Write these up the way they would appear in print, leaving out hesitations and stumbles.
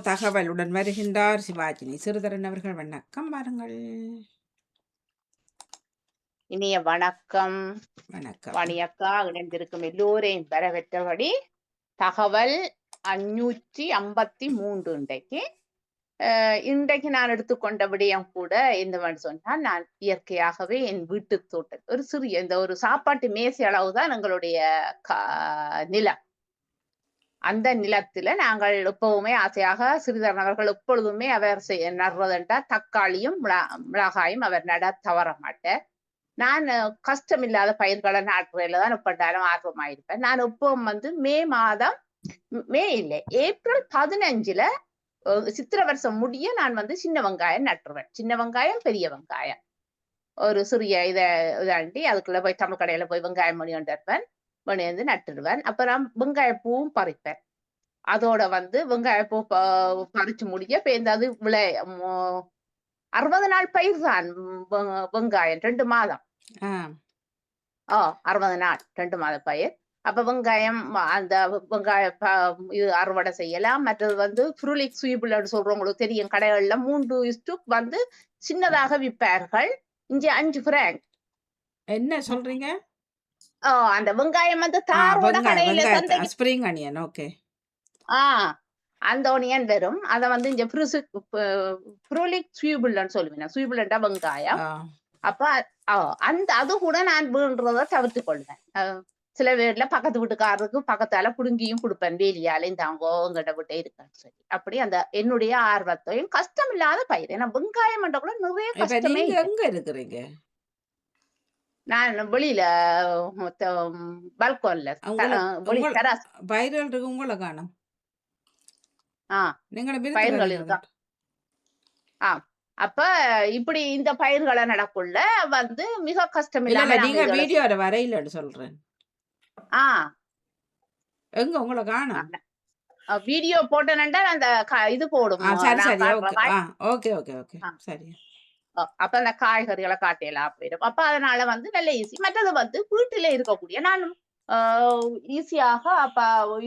தகவலுடன் வருகின்றார் சிவாஜினி சிறுதரன் அவர்கள். வணக்கம், வாருங்கள். இனிய வணக்கம். வணக்கம். வணியக்கா இணைந்திருக்கும் எல்லோரையும் வரவேற்றபடி தகவல் 553 இன்றைக்கு. இன்றைக்கு நான் எடுத்துக்கொண்ட விடயம் கூட என்னவென்று சொன்னால், நான் இயற்கையாகவே என் வீட்டு தோட்டம் ஒரு சிறிய இந்த ஒரு சாப்பாட்டு மேசை அளவுதான் எங்களுடைய நிலம். அந்த நிலத்துல நாங்கள் எப்பவுமே ஆசையாக சிறிதரன் அவர்கள் எப்பொழுதுமே அவர் நடுறதென்றா தக்காளியும் மிளகாயும் அவர் நட தவற மாட்டார். நான் கஷ்டமில்லாத பயிர்களை நாட்டுறதுல தான் எப்பட்டாலும் ஆர்வமாயிருப்பேன். நான் எப்பவும் மே இல்லை, ஏப்ரல் 15 சித்திரை வருஷம் முடிய நான் சின்ன வெங்காயம் நட்டுருவேன். சின்ன வெங்காயம், பெரிய வெங்காயம், ஒரு சிறிய இதாண்டி அதுக்குள்ள போய் தமிழ் கடையில போய் வெங்காயம் மணி கொண்டு இருப்பேன். மணி நட்டுடுவேன். அப்புறம் வெங்காய பூவும் பறிப்பேன். அதோட வெங்காய பூ பறிச்சு முடிய பேர்ந்தது 60 நாள் பயிர் தான் வெங்காயம். 2 மாதம். 60 நாள் 2 மாத பயிர். அப்ப வெங்காயம், அந்த வெங்காய இது அறுவடை செய்யலாம். மற்றது ஃப்ரூலிக் ஸ்வீபிள் சொல்றவங்களுக்கு தெரியும், கடைகள்ல 3 சின்னதாக விற்பார்கள். இங்கே 5 பிராங்க். என்ன சொல்றீங்க? அந்த வெங்காயம் தாரோட கடையில ஸ்ப்ரிங் அனியன். ஓகே. அந்த ஒனியன் வரும். அத இங்க ஃப்ரூலிக் ஸ்வீபிள்னு சொல்லுவேன். ஸ்வீபிள்ன்றா வெங்காயம். அப்ப அது கூட நான் வீழ்றத தவிர்த்து கொள்வேன். சில பேர்ல பக்கத்து வீட்டுக்காரருக்கு பக்கத்தால புடுங்கியும் கொடுப்பேன், வேலியாலையும் தாங்கோ உங்ககிட்ட விட்டே இருக்கான்னு சொல்லி. அப்படி அந்த என்னுடைய ஆர்வத்தையும் கஷ்டம் இல்லாத பயிர். ஏன்னா வெங்காயம் என்ற கூட நிறைய கஷ்டமே. எங்க இருக்கிறீங்க? நான் வெளியில பால்கோன்ல பயிர்கள் இருக்கு, உங்களை காணும். பயிர்கள் இருக்கா? அப்ப இப்படி இந்த பயிர்களை நடக்குள்ள மிக கஷ்டம் இல்லாம நீங்க வீடியோ வரையிலன்னு சொல்றேன். எங்க உங்களை காணோம்? வீடியோ போட்டேன்னா அந்த இது போடும். ஓகே ஓகே ஓகே, சரி. அப்ப அந்த காய்கறிகளை காட்டியெல்லாம் போயிடும். அப்ப அதனால நல்ல ஈஸி. மற்றது வீட்டில இருக்கக்கூடிய நான் ஈஸியாக அப்ப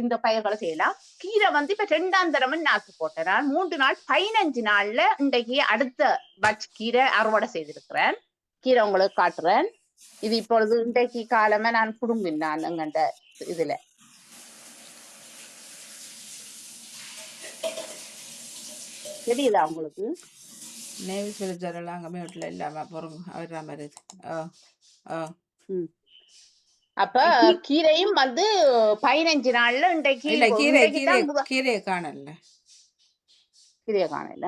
இந்த பயிர்களை செய்யலாம். கீரை இப்ப 2ஆம் தரமும் நாத்து போட்டேன். நான் 3 நாள் 15 நாள்ல இன்றைக்கு அடுத்த பட்ச் கீரை அறுவடை செய்திருக்கிறேன். கீரை உங்களுக்கு காட்டுறேன். இது இப்பொழுது இன்றைக்கு காலமே நான் புடுங்கினான் எங்கண்ட இதுல. தெரியுதா உங்களுக்கு? அப்ப கீரையும் 15 நாள்ல இன்றைக்கு கீரையை காணல. கீரையை காணல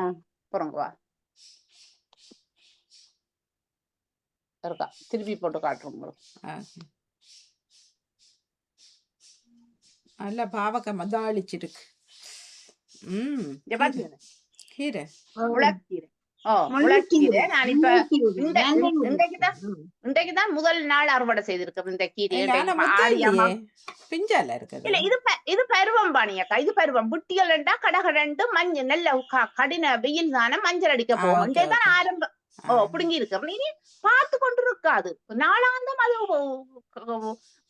புறங்குவா இருக்கா, திருப்பி போட்டு காட்டுறோம் உங்களுக்கு. நல்ல பாவக்காய் தாளிச்சிருக்கு. கீரை முளக்கீரை. இன்றைக்குதான் முதல் நாள் அறுவடை செய்திருக்கோம் இந்த கீரை. இது பருவம் பாணியக்கா, இது பருவம். புட்டிகள் கடகடண்டு மஞ்சள் நல்ல கடின வெயில் தானே மஞ்சள் அடிக்க போகும். இன்றைதான் ஆரம்பம். புடுங்கி இருக்க. இனி பார்த்து கொண்டு இருக்காது, நாளாந்தம் அது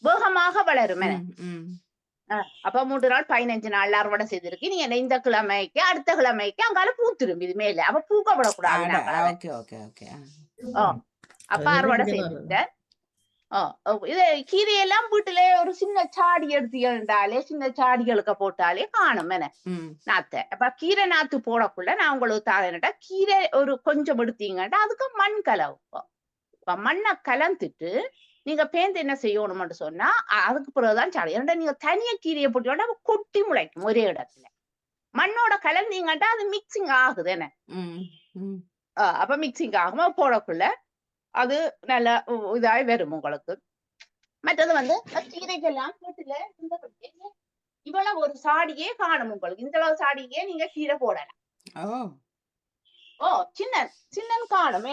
வேகமாக வளரும். அப்ப 3 நாள் 15 நாள் அறுவடை செய்திருக்கு. நீ இந்த கிழமைக்கு அடுத்த கிழமைக்கு அங்கால பூத்திரும். இது மேல அப்ப பூக்கப்படக்கூடாது. அப்ப அறுவடை செய்திருக்க. இது கீரையெல்லாம் வீட்டுல ஒரு சின்ன சாடி எடுத்தாலே, சின்ன சாடிகளுக்கு போட்டாலே காணும் என நாத்த. அப்ப கீரை நாத்து போடக்குள்ள நான் உங்களுக்கு தாரேன்டா, கீரை ஒரு கொஞ்சம் எடுத்தீங்கடா அதுக்கு மண் கலவும். மண்ணை கலந்துட்டு நீங்க பேந்து என்ன செய்யணும்னு சொன்னா, அதுக்கு பிறகுதான் சாடி. ஏன்னா நீங்க தனியா கீரையை போட்டீங்கன்னா கொட்டி முளைக்கும் ஒரே இடத்துல. மண்ணோட கலந்தீங்கட்டா அது மிக்சிங் ஆகுது என்ன. அப்ப மிக்சிங் ஆகுமா போடக்குள்ள அது நல்ல இதாய் வரும் உங்களுக்கு. மற்றது கீரைக்கெல்லாம் வீட்டுல இவ்வளவு ஒரு சாடியே காணும் உங்களுக்கு. இந்த அளவு சாடியே நீங்க கீரை போடலாம். சின்ன சின்ன காணும்.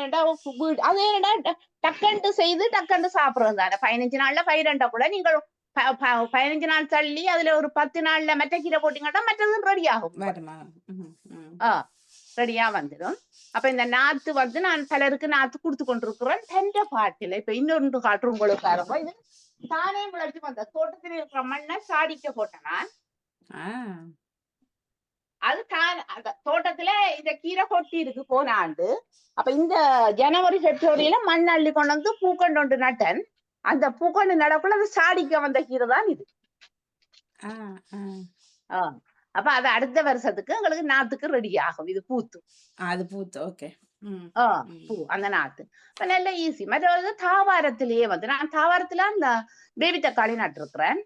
அது என்னடா டக்கண்டு செய்து டக்கண்டு சாப்பிடுறது தானே. 15 நாள்ல பயிரண்டா கூட நீங்கள் 15 நாள் தள்ளி அதுல ஒரு 10 நாள்ல மற்ற கீரை போட்டீங்கன்னா மற்றது ரெடி ஆகும். ரெடியா வந்துடும். அப்ப இந்த நாத்து நான் பலருக்கு நாத்து கொடுத்து கொண்டிருக்கிறேன். தென்ற பாட்டில இப்ப இன்னொன்று காற்று உங்களுக்கு பாருங்க. இது தானே முளைச்சு வந்த தோட்டத்தில் இருக்கிற மண்ணை சாடிக்க போட்டேன் நான். அது அந்த தோட்டத்துல இந்த கீரை கொட்டி இருக்கு போன ஆண்டு. அப்ப இந்த ஜனவரி பிப்ரவரியில மண் அள்ளி கொண்டு வந்து பூக்கொண்டு நட்டன். அந்த பூக்கொண்டு நடக்குள்ள அது சாடிக்க வந்த கீரை தான் இது. அப்ப அது அடுத்த வருஷத்துக்கு எங்களுக்கு நாத்துக்கு ரெடி ஆகும். இது பூத்து அது பூத்து. ஓகே. பூ அந்த நாத்து நல்ல ஈஸி. மற்றது தாவாரத்திலேயே வந்து நான் தாவாரத்துல அந்த பேபி தக்காளி நட்டு இருக்கிறேன்.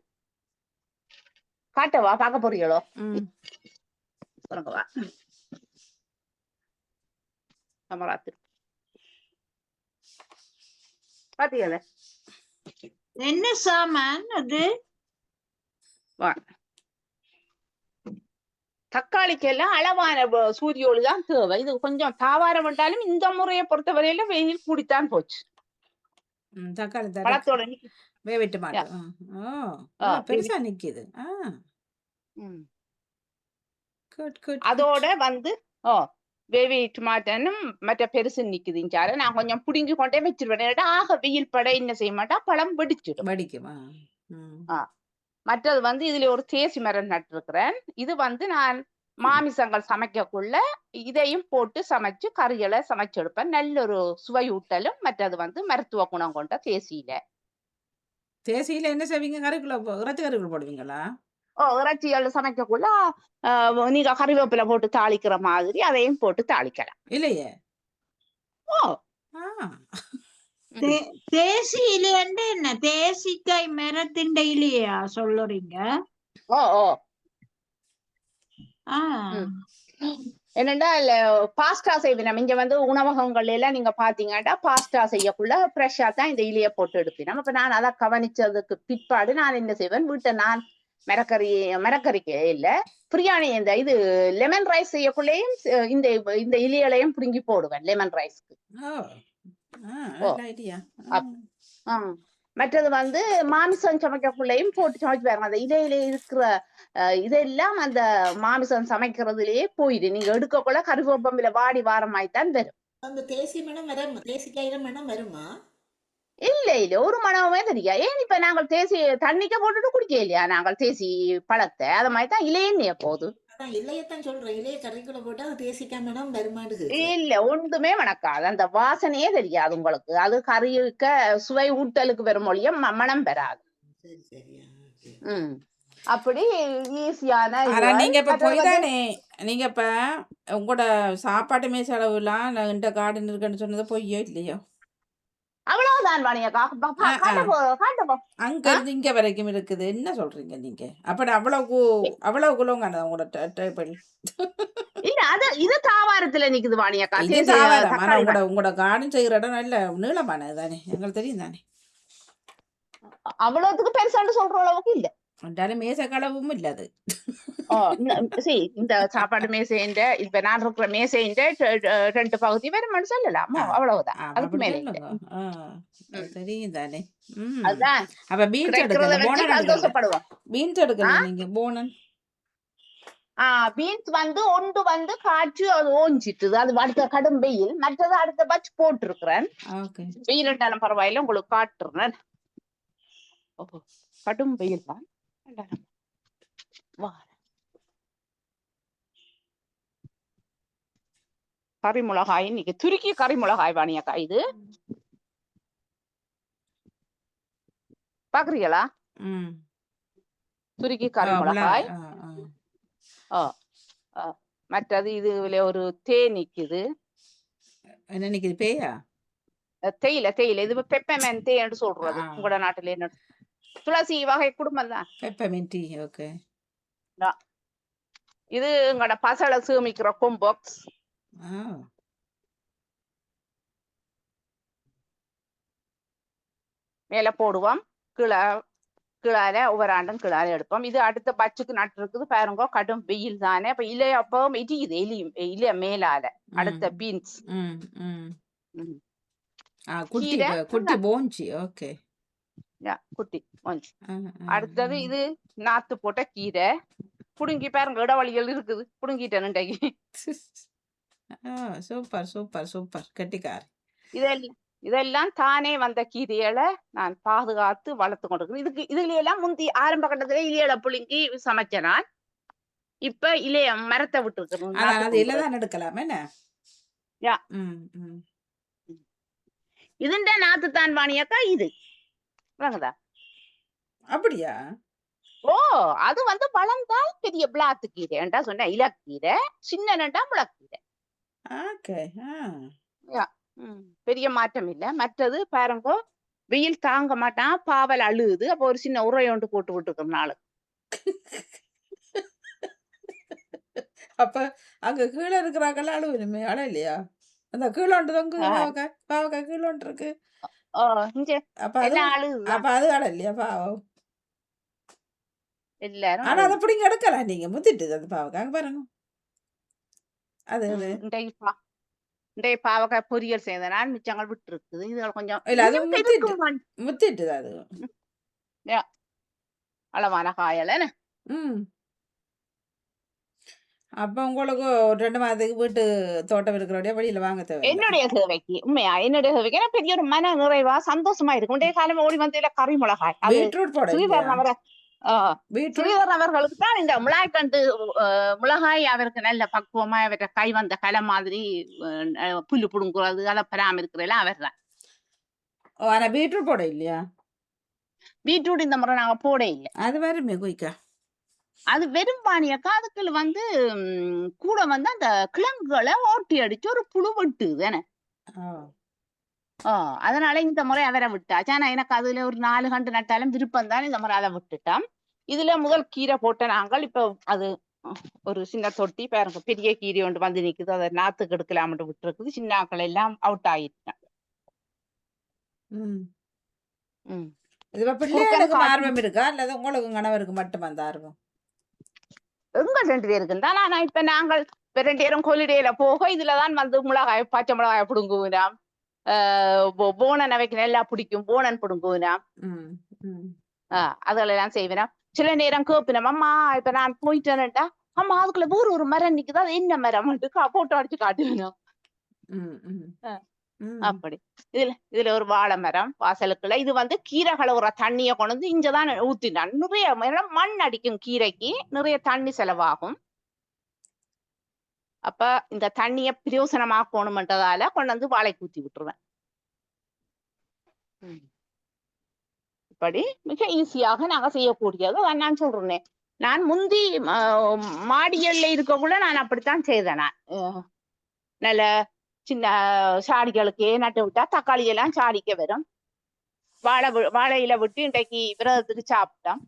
காட்டவா பார்க்க போறீங்களோ? சொல்லுங்கவா கமராத்து பாத்தீங்கள என்ன சாமான் அது? தக்காளிக்கு எல்லாம் அளவான சூரிய ஒளி தான் தேவை. இது கொஞ்சம் தாவாரம் விட்டாலும் இந்த முறையை பொறுத்தவரையில வெயில் கூடித்தான் போச்சு. தக்காளி பழத்தோட வேவிட்டு மாட்டோம். பெருசா நிக்குது. அதோட வந்து வேவி டொமாட்டோனும் மற்ற பெருசு நிக்குதுச்சாரு. நான் கொஞ்சம் புடுங்கி கொண்டே வச்சிருவேன். ஆக வெயில் பட என்ன செய்ய மாட்டா பழம் வெடிச்சிடும். வெடிக்குமா? மற்றது வந்து இதுல ஒரு தேசி மரம் நட்டிருக்கிறேன். இது வந்து நான் மாமிசங்கள் சமைக்கக்குள்ள இதையும் போட்டு சமைச்சு கறிகளை சமைச்சு எடுப்பேன். நல்ல ஒரு சுவை ஊட்டலும். மற்றது வந்து மருத்துவ குணம் கொண்ட தேசியில என்ன செய்வீங்க? கறிக்குள்ள இறைச்சி கறிக்குள்ள போடுவீங்களா? இறைச்சிகள் சமைக்கக்குள்ள நீங்க கறிவேப்பிலை போட்டு தாளிக்கிற மாதிரி அதையும் போட்டு தாளிக்கலாம். இல்லையே. தேசி இலையண்டு என்ன? தேசிக்காய் மரத்தின் இலையா சொல்லுறீங்க? என்னண்டா பாஸ்டா செய்வேன். இங்க வந்து உணவகங்கள்ல எல்லாம் நீங்க பாத்தீங்கன்னா பாஸ்டா செய்யக்குள்ள ஃப்ரெஷ்ஷா தான் இந்த இலைய போட்டு எடுப்பேன். அப்ப நான் அதை கவனிச்சதுக்கு பிற்பாடு நான் என்ன செய்வேன், வீட்டை நான் மரக்கறிக்கு இல்ல பிரியாணி இந்த இது லெமன் ரைஸ் செய்யக்குள்ளேயும் இந்த இலைகளையும் புடுங்கி போடுவேன் லெமன் ரைஸ்க்கு. மற்றது வந்து மாமிசம் சமைக்கக்குள்ளேயும் போட்டு சமைச்சு பாருங்க. அந்த இலையில இருக்கிற இதெல்லாம் அந்த மாமிசம் சமைக்கிறதுலயே போயிடு. நீங்க எடுக்கக்குள்ள கருவேப்பம்பில வாடி வாரமாய்த்தான் வரும். அந்த தேசி மனம் வரும். தேசிக்காயில மனம் வருமா? இல்ல ஒரு மனமே தெரியா. ஏன் இப்ப நாங்கள் தேசி தண்ணிக்க போட்டுட்டு குடிக்க இல்லையா நாங்கள் தேசி பழத்தை? அது மாதிரிதான் இலையே போகுது. இலையத்தான் சொல்றேன். இலைய கறிக்குள்ள போட்டா தேசிக்காய் மனம் வருமாடுது. இல்ல ஒன்றுமே வணக்காது. அந்த வாசனையே தெரியாது உங்களுக்கு. அது கறிக்க சுவை ஊட்டலுக்கு வரும் மொழியும் மனம் பெறாது. அப்படி ஈஸியான. நீங்க இப்ப போய்தானே நீங்க இப்ப உங்களோட சாப்பாட்டு மேச அளவுலாம் இந்த கார்டன் இருக்குன்னு சொன்னது பொய்யோ இல்லையோ? அவ்வளவுதான் அங்க இருந்து இங்க வரைக்கும் இருக்குது. என்ன சொல்றீங்க நீங்க? அப்படி அவ்வளவுக்குள்ள இல்ல அது இது தாவாரத்துல நிக்குது வாணியக்கா. உங்களோட கார்டன் செய்யற இடம் நல்ல நீளமானது தானே, எங்களுக்கு தெரியும் தானே. அவ்வளவுக்கு பெருசாண்டு சொல்ற அளவுக்கு இல்ல. மேச களவும் இல்ல அது. இந்த சாப்பாடு மேசைன்ற இப்ப நான் இருக்கிற மேசைன்ற 2 பகுதி வேற சொல்லலாம். அவ்வளவுதான். அதுக்கு மேல தெரியும் தானே. அதுதான். அப்ப பீன்ஸ் சந்தோஷப்படுவோம். பீன்ஸ் எடுக்கலாம் நீங்க. போனன் பீன்ஸ் வந்து ஒன்று வந்து காற்று அது ஓஞ்சிட்டுது. அது அடுத்த கடும் வெயில். மற்றது அடுத்த பட்ச் போட்டு இருக்கிறேன். வெயில் இருந்தாலும் பரவாயில்ல, உங்களுக்கு காட்டுறேன். கடும் வெயில் தான். கறிமிளகாய் இன்னைக்கு துருக்கி கறிமிளகாய் வாணியக்கா. இது பாக்குறீங்களா? துருக்கி கறிமிளகாய். மற்றது இதுல ஒரு நிக்குது. என்ன நிக்குது? பேயா? தேயிலை. இது பெப்பர்மென்ட் என்று சொல்றது. உங்களோட நாட்டுல என்ன? துளசி வகை குடும்பம் தான். பெப்பர்மென்ட். ஓகே. இது உங்களோட பசலை சேமிக்கிற கொம்பாக்ஸ். மேல போடுவோம். கிளால ஒவ்வொரு ஆண்டும் கிளால எடுப்போம். இது அடுத்த பட்சுக்கு நட்டு இருக்குது பாருங்க. கடும் வெயில் தானே. அப்ப இலைய அப்பவும் எரியுது. இலைய மேலால அடுத்த பீன்ஸ். குட்டி போஞ்சி. ஓகே. குட்டி போஞ்சி. அடுத்தது இது நாத்து போட்ட கீரை. புடுங்கி பாருங்க, இடவழிகள் இருக்குது. புடுங்கிட்டேன். Super super super. கெட்டிக்கார். இதெல்லாம் தானே வந்த கீரைகளை நான் பாதுகாத்து வளர்த்து கொண்டிருக்கிறேன். இதுல எல்லாம் முந்தி ஆரம்ப கட்டத்துல இலையில புழுங்கி சமைச்சேன் நான். இப்ப இலைய மரத்தை விட்டு அதான் அது இல்லதான் எடுக்கலாம் என்ன. யா. இதுண்ட நாத்து தான் வாணியாக்கா இது வாங்கதா. அப்படியா? ஓ அது வந்து வளர்ந்தால் பெரிய பிளாத்து கீரை என்றா சொன்ன இலக்கீரை, சின்னண்டா முளக்கீரை. ஓகே. பெரிய மாற்றம் இல்ல. மற்றது பாருங்க, வெயில் தாங்க மாட்டான், பாவல் அழுகுது. அப்போ ஒரு சின்ன உரை ஒன்று போட்டு விட்டுருக்கிற நாளு. அப்ப அங்க கீழே இருக்கிறாங்கல்ல அழுவலுமே அழ இல்லையா? அந்த கீழோண்டு தொங்கு பாவக்காய் கீழோண்டு இருக்கு. அப்ப அது எல்லாம் அழுகுது. அப்ப அது அழ இல்லையா பாவம்? எல்லாரும் ஆனா அதை பிடிங்க எடுக்கலாம் நீங்க, முத்திட்டு அது பாவக்காய் பாருங்க. அது அது இன்றைய பாவக்காய் பொரியல் செய்தனால் மிச்சங்கள் விட்டு இருக்குது. இது கொஞ்சம் இல்ல அது முத்திட்டு அது அளவான காயல. அப்ப உங்களுக்கு ஒரு 2 மாதத்துக்கு வீட்டு தோட்டம் இருக்கிறோடைய வெளியில வாங்க தேவை. என்னுடைய தேவைக்கு உண்மையா என்னுடைய தேவைக்கு எனக்கு பெரிய ஒரு மன நிறைவா சந்தோஷமா இருக்கும். இன்றைய காலம் ஓடி வந்த கறி மிளகாய் பீட்ரூட் போட ஸ்ரீதரன் அவர்களுக்கு தான் இந்த மிளகாய்கண்டு மிளகாய் அவருக்கு நல்ல பக்குவமா அவற்றை கை வந்த கலை மாதிரி புல்லு புடுங்குறது அதை பராமரிக்கிறதெல்லாம் அவர் தான். ஆனா பீட்ரூட் போட இல்லையா? பீட்ரூட் இந்த முறை நாங்க போட இல்லை. அது வருமே குயிக்கா. அது வெறும் பாணியக்கா. அதுக்குள்ள வந்து கூட வந்து அந்த கிழங்குகளை ஓட்டி அடிச்சு ஒரு புழு வெட்டுது. அதனால இந்த முறை அவரை விட்டாச்சு. ஆனா எனக்கு அதுல ஒரு 4 கண்டு நட்டாலும் விருப்பம் தான். இந்த முறை அதை விட்டுட்டோம். இதுல முதல் கீரை போட்ட நாங்கள் இப்ப அது ஒரு சின்ன தொட்டி பாருங்க, பெரிய கீரை ஒன்று வந்து நிக்குது. அதை நாத்துக்கு எடுக்கலாம்னு விட்டு இருக்குது. சின்ன ஆக்கள் எல்லாம் அவுட் ஆயிட்டேன். ஆர்வம் இருக்கா அல்லது உங்களுக்கு கணவருக்கு மட்டும் அந்த ஆர்வம்? எங்க 2 பேருக்கு தான். ஆனா இப்ப நாங்கள் 2 பேரும் கொலிடையில போக இதுலதான் வந்து மிளகாய், பச்சை மிளகாய் பிடுங்குவினாம். போனன் அவைக்கு நல்லா பிடிக்கும், போனன் பிடுங்குவினாம். அதெல்லாம் செய்வேனா. சில நேரம் கேப்பினோம், அம்மா இப்ப நான் போயிட்டேன்டா, அம்மா அதுக்குள்ள வேறு ஒரு மரம் நிக்குது, அது என்ன மரம் போட்டோ அடிச்சு காட்டுவேணும். அப்படி இதுல ஒரு வாழை மரம் வாசலுக்குள்ள. இது வந்து கீரை கலவுற தண்ணிய கொண்டு வந்து இங்கதான் ஊத்தினான். நிறைய மண் அடிக்கும் கீரைக்கு, நிறைய தண்ணி செலவாகும். அப்ப இந்த தண்ணிய பிரயோசனமாக்கணும்ன்றதால கொண்டு வந்து வாழைக்கு ஊத்தி விட்டுருவேன். இப்படி மிக ஈஸியாக நாங்க செய்யக்கூடியது. நான் சொல்றேன், நான் முந்தி மாடிகள்ல இருக்கக்குள்ள நான் அப்படித்தான் செய்தேன். நான் நல்ல சின்ன சாடிகளுக்கே நட்டு விட்டா தக்காளி எல்லாம் சாடிக்க வரும். வாழையில விட்டு இன்றைக்கு விரதத்துக்கு சாப்பிட்டோம்.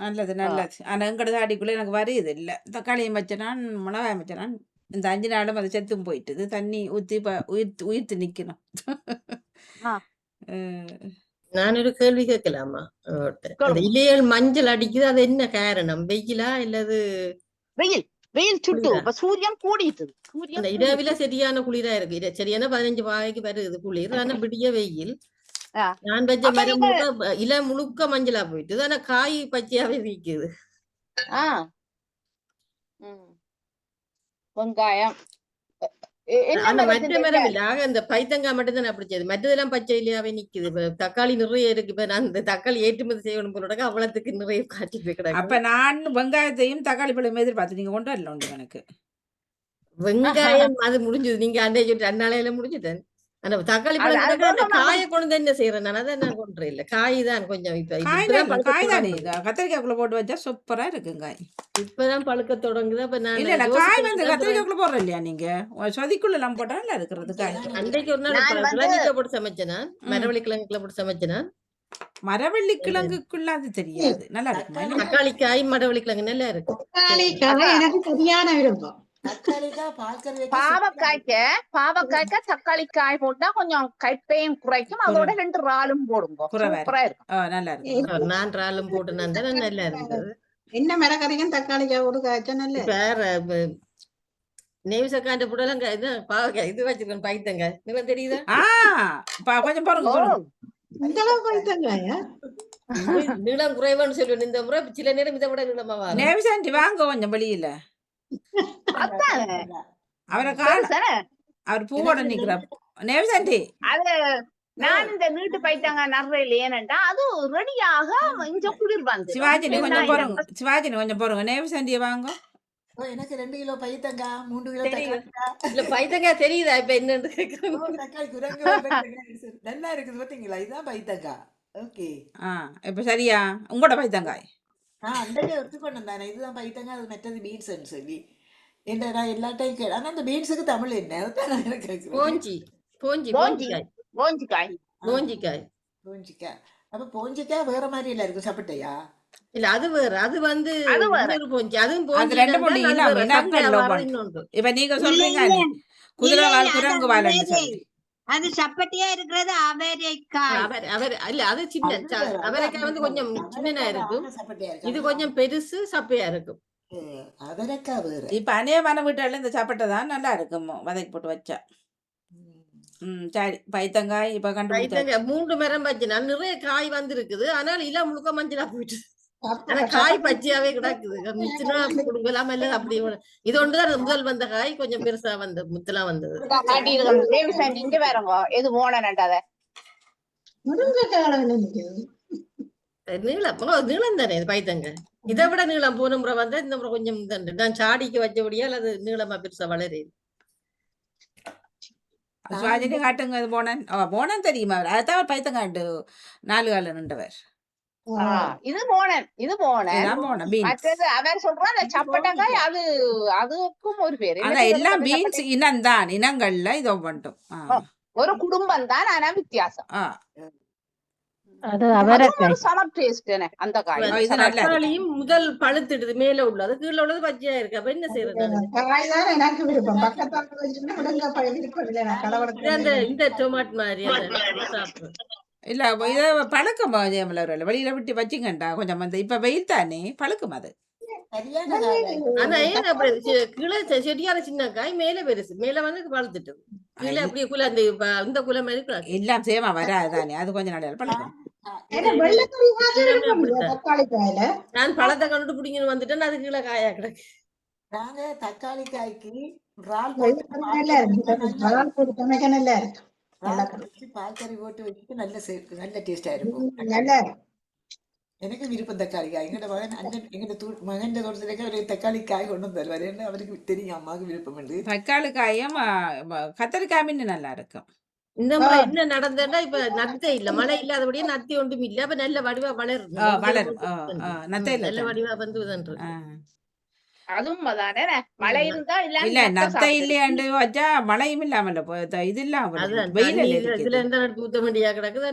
நல்லது நல்லது. ஆனா எங்கட சாடிக்குள்ள எனக்கு வருது இல்லை. தக்காளியும் வச்சனான், மிளகாயம் வச்சனான், இந்த 5 நாளும் அது செத்தும் போயிட்டுது. தண்ணி ஊத்தி உயிர்த்து நிக்கணும். நான் ஒரு கேள்வி கேட்கலாமா? இலைகள் மஞ்சள் அடிக்குது, அது என்ன காரணம்? வெயிலா இல்லது? வெயில் சுட்டு இப்ப சூரியன் கூடிட்டு. இரவில சரியான குளிரா இருக்கு. சரியான 15 வாய்க்கு வருது குளிர். ஆனா விடிய வெயில். நான் வச்ச மரம் இலை முழுக்க மஞ்சளா போயிட்டு, ஆனா காய் பச்சையாவே விக்குது. வெங்காயம் மற்ற மரம் இல்ல, இந்த பைத்தங்காய் மட்டும் தான் அப்படி செய்யுது. மற்றதெல்லாம் பச்சை இல்லையாவே நிக்குது. இப்ப தக்காளி நிறைய இருக்கு. இப்ப நான் இந்த தக்காளி ஏற்றுமதி செய்யணும் போல அவ்வளவுக்கு நிறைய காட்டி போய் கிடக்கு. அப்ப நான் வெங்காயத்தையும் தக்காளி பழம் எதிர்பார்த்து நீங்க கொண்டு வரல உண்டு எனக்கு. வெங்காயம் அது முடிஞ்சது. நீங்க அண்டை சொல்லிட்டு 2 நாளையில முடிஞ்சுட்டேன். ஆனா தக்காளி பழம் காய கொண்டு என்ன செய்யறேன் நான், அதை நான் கொண்டு இல்ல. காய் தான் கொஞ்சம் காய் தானே கத்திரிக்காய்க்குள்ள போட்டு வச்சா சூப்பரா இருக்கு. காய் இப்பதான் பழுக்க தொடங்குது. அப்ப நான் இல்ல காய் வந்து கத்திரிக்காய்க்குள்ள போடுற இல்லையா நீங்க? சொதிக்குள்ள எல்லாம் போட்டா நல்லா இருக்கிறது காய். அன்றைக்கு ஒரு நாள் கிழங்குல போட்டு சமைச்சேனா, மரவள்ளி கிழங்குல போட்டு சமைச்சேனா. மரவள்ளி கிழங்குக்குள்ள அது தெரியாது, நல்லா இருக்கு. தக்காளி காய் மரவள்ளி கிழங்கு நல்லா இருக்கு. எனக்கு சரியான விருப்பம். பாவக்காய்க்க தக்காளி காய் போட்டா கொஞ்சம் கைப்பையும் குறைக்கும். அதோட 2 இறாலும் போடுங்க, நல்லா இருக்கு. நான் இறாலும் போட்டு நல்லா இருந்தது. என்ன மிளகறியும் தக்காளி காய் போட்டு காய்ச்சா நல்ல. வேற நெய்சக்காண்ட புடலங்க இது பாவக்காய் இது வச்சிருக்கேன். பைத்தங்காய் நீங்க தெரியுதா? கொஞ்சம் பாருங்க. இந்த அளவு பைத்தங்காயா? நீளம் குறைவான்னு சொல்லுவேன். இந்த முறை சில நேரம் இதை விட நீளமா வரும். நேவிசாண்டி வாங்க கொஞ்சம் வெளியில. அவரை அவர் பூவோட நிக்கிறார். நேவிசாண்டி நான் இந்த நீட்டு பைத்தங்க நடுறையில் ஏனண்டா அது ரெடியாக இங்க குளிர் வந்து சிவாஜினி கொஞ்சம் போறோங்க, சிவாஜினி கொஞ்சம் போறோங்க, நேவு சண்டிய வாங்க. எனக்கு 2 கிலோ பைத்தங்கா 3 கிலோ தெரியும். தக்காளி இல்ல பைத்தங்காய் தெரியுதா இப்ப என்னன்னு கேக்குறேன். தக்காளி குரங்கு நல்லா இருக்குது பாத்தீங்களா இதுதான் பைத்தங்கா ஓகே இப்ப சரியா உங்களோட பைத்தங்காய்? அன்றைக்கே ஒத்துக்கொண்டு தானே இதுதான் பைத்தங்கா அது மற்றது பீன்ஸ்ன்னு சொல்லி என்ன நான் எல்லா டைம் கேட்டேன் ஆனா அந்த பீன்ஸுக்கு தமிழ் என்ன அதான் நான் கேட்கிறேன். போஞ்சி போஞ்சி போஞ்சி போஞ்சிக்காய் போஞ்சிக்காய் போஞ்சிக்காய். போஞ்சிக்காய் அப்ப போஞ்சிக்காய் வேற மாதிரி இல்ல இருக்கு சாப்பிட்டையா? இல்ல அது வேற, அது வந்து அது வேற. இன்னொரு போஞ்சி, அதுவும் அது போஞ்சி ரெண்டு தான், மூணு அது இனம் வேற. இனங்கள்ல சப்பையா வேற ஒன்று. இன்னொன்று. இப்ப நீங்க இல்ல, சொல்றீங்க இல்ல. குதிரை இல்ல, வால் இல்ல, குரங்கு அது வால்ன்னு வேற. சொல்லி. அது சப்பட்டியா இருக்கிறது அவரைக்காய். அவர் இல்ல அது சின்ன அது வேற, அது அவரைக்காய் வந்து கொஞ்சம் சின்னதா இருக்கும், இது கொஞ்சம் பெருசு சப்பையா இருக்கும். அவரைக்காய் வேற. இப்ப அநேகமான வீட்டுல இந்த சாப்பிட்டை தான் நல்லா இருக்கும் வதக்கி போட்டு வச்சா. சரி பைத்தங்காய் இப்ப கண்டுபிடிச்சா. பைத்தங்காய் 3 மரம் வச்சு நான் நிறைய காய் வந்து இருக்குது, ஆனால் இல முழுக்க மஞ்சளா போயிட்டு ஆனா காய் பச்சையாவே கிடக்குது. மிச்சனா கொடுக்கலாம் இல்ல அப்படி இது ஒன்றுதான் முதல் வந்த காய், கொஞ்சம் பெருசா வந்த முத்தலாம் வந்தது. இங்க வேறங்க எது போனேன்டாத நீளம் தானே இது பைத்தங்காய், இதை விட நீளம் போன முறை வந்தா இந்த முறை கொஞ்சம் நான் சாடிக்கு வச்சபடியா அது நீளமா பெருசா வளருது. சுவாஜினி காட்டுங்க இது போனன் போனன் தெரியுமா? அதான் பைத்தங்காய் 4 கால நின்றவர். இது போனேன் இதான் போனேன் பீன்ஸ். மற்றது அவர் சொல்ற அந்த சப்பட்டக்காய் அது அதுக்கும் ஒரு பேரு ஆனா எல்லாம் பீன்ஸ் இனம் தான், இனங்கள்ல இது ஒவ்வொன்றும் ஒரு குடும்பம் தான், ஆனா வித்தியாசம். அது அவரைக்காய். சமர் டேஸ்ட் அந்த காய். இது நல்லா இருக்கு. தக்காளியும் முதல் பழுத்துடுது, மேல உள்ளது கீழே உள்ளது பச்சையா இருக்கு. அப்ப என்ன செய்யறது? எனக்கு விருப்பம் பக்கத்தால வச்சுட்டு விடுங்க விருப்பம் இல்லை நான் கடவுளுக்கு இந்த டொமாட் மாதிரி சாப்பிடுறேன். இல்ல இத பழக்கம் வெளியில விட்டு வச்சுங்கண்டா கொஞ்சம் அந்த இப்ப வெயில் தானே பழக்கம் அது. சரியான காய். ஆனா ஏன் அப்படி கீழே சரியான சின்ன காய், மேல பெருசு, மேல வந்து பழுத்துட்டு கீழே அப்படியே குல அந்த இந்த குல மாதிரி கிடக்கு. எல்லாம் சேமா வராதுதானே, அது கொஞ்ச நாள் பழக்கம். நான் பழத்தை கண்டு பிடிங்கன்னு வந்துட்டேன், அது கீழே காயா கிடக்கு. நாங்க தக்காளி காய்க்கு இறால் வச்சு பால்கறி போட்டு வச்சுட்டு நல்ல டேஸ்டா இருக்கும். எனக்கு விருப்பம் தக்காளி காய். எங்கட மகன் அண்ணன் எங்கட மகன் தோட்டத்திலேயே ஒரு தக்காளி காய் கொண்டு வந்துருவாரு. என்ன அவருக்கு தெரியும் அம்மாவுக்கு விருப்பம் உண்டு. தக்காளி காயும் கத்தரிக்காய் மீன் நல்லா இருக்கும். இந்த முறை என்ன நடந்தா இப்ப நத்தை இல்ல, மழை இல்லாதபடியே நத்தி ஒன்றும் இல்ல. அப்ப நல்ல வடிவா வளரும் நல்ல வடிவா வந்து அதுவும் அதானே மழை இருந்தா இல்ல நத்தை இல்லையாண்டு வச்சா மழையும் இல்லாமல இது இல்லாம இதுல எந்த ஊத்த வேண்டியா கிடக்குது.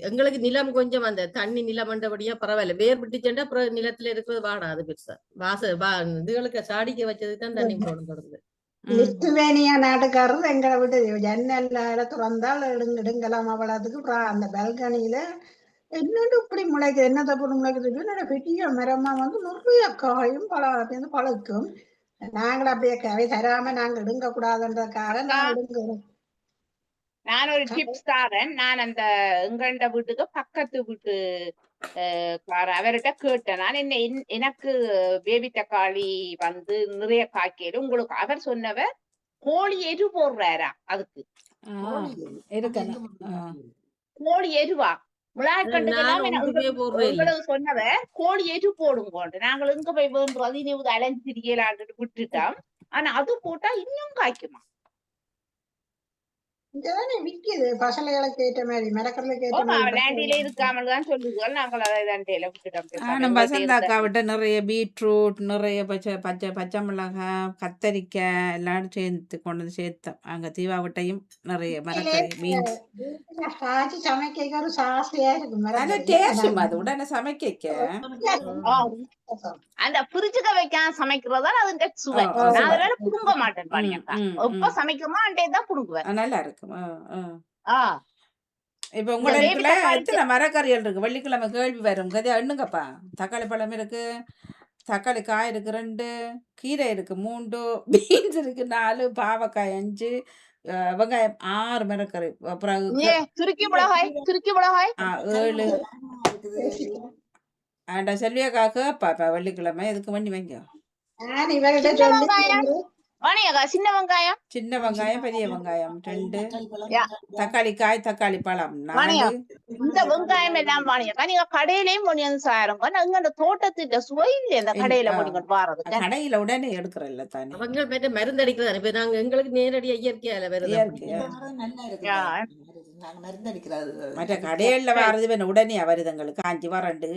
எங்களுக்கு நிலம் கொஞ்சம் அந்த தண்ணி நிலம் வந்தபடியா பரவாயில்ல, வேர் விட்டுச்சேன்டா அப்புறம் நிலத்துல இருக்கிறது வாடாது பெருசா. இதுகளுக்கு சாடிக்க வச்சதுதான் தண்ணி போடும் தொடர்ந்து. லித்துவேனியா நாட்டுக்காரர் எங்களை விட்டு ஜன்னல்ல திறந்தால் எடுங்கலாம் அவ்வளவுக்கு அந்த பால்கனியில என்னட்டு இப்படி முளைக்கு என்னத்தை போட்டு முளைக்குது என்னோட பெரிய மரமா வந்து நிறைய காயும் பழம் பழுக்கும். நாங்கள் அப்படியே கவை தராம நாங்க எடுங்க கூடாதுன்றதுக்காக நாங்க எடுங்கிறோம். நான் ஒரு டிப்ஸ் தாரேன். நான் அந்த எங்கண்ட வீட்டுக்கு பக்கத்து வீட்டு அவர்கிட்ட கேட்டேன். நான் என்ன எனக்கு பேபி தக்காளி வந்து நிறைய காய்க்கலும் உங்களுக்கு அவர் சொன்னவர் கோழி எரு போடுறாரா அதுக்கு. கோழி எருவா மிளகாய்க்கண்டுக்கு சொன்னவர் கோழி எரு போடுங்க. நாங்கள் எங்க போய் வேண்டுறது இனி அலைஞ்சு திரியலான்னு விட்டுட்டோம். ஆனா அது போட்டா இன்னும் காய்க்குமா? விக்குது பசலைகளுக்கு ஏற்ற மாதிரி மரக்கடலுக்கு ஏற்ற மாதிரி இருக்காமல் தான் சொல்லுங்கள். நாங்கள் அதை வசந்தாக்கா விட்ட நிறைய பீட்ரூட், நிறைய பச்சை மிளகாய், கத்தரிக்காய் எல்லாம் சேர்த்து கொண்டு சேர்த்தோம். அங்க தீவா விட்டையும் நிறைய மரக்கறி பீன்ஸ் சமைக்க ஒரு சாஸ்தியா இருக்கும். நல்ல டேஸ்டும் அது உடனே சமைக்க. அந்த பிரிச்சுக்க வைக்க சமைக்கிறதா அதுக்கு சுவை. நான் அதனால புடுங்க மாட்டேன் பாருங்க. எப்ப சமைக்கிறோமோ அண்டே தான் புடுங்குவேன். நல்லா இருக்கும். இப்ப உங்க இடத்துல எத்தனை மரக்கறிகள் இருக்கு? வெள்ளிக்கிழமை கேள்வி வரும் கதையா எண்ணுங்கப்பா. தக்காளி பழம் இருக்கு, தக்காளி காய் இருக்கு 2, கீரை இருக்கு 3, பீன்ஸ் இருக்கு 4, பாவக்காய் 5, வெங்காயம் 6 மரக்கறி, அப்புறம் துருக்கி மிளகாய் 7. செல்வியாக்காக பாப்பா வெள்ளிக்கிழமை எதுக்கு வண்டி வைங்க. வாணியக்கா சின்ன வெங்காயம் சின்ன வெங்காயம், பெரிய வெங்காயம் 2, தக்காளி பழம், யா, தக்காளி காய், தக்காளி பழம் வாணியா 4. இந்த வெங்காயம் எல்லாம் வாணியக்கா நீங்க கடையிலயும் கொண்டு வந்து சாருங்க எங்க தோட்டத்திட்ட சுவை இல்லை இந்த கடையில கொண்டு வாரதுக்கு கடையில உடனே எடுக்கிறல்ல தானே, அவங்க பேட்ட மருந்து அடிக்கிறதா இப்ப நாங்க எங்களுக்கு நேரடியா இயற்கையால வருது இயற்கையா. இந்த மரம் நல்லா இருக்கு யா. நாங்க மருந்து அடிக்கிறது மற்ற கடையில வாரது வேணும் உடனே வருதுங்களுக்கு காஞ்சி வறண்டு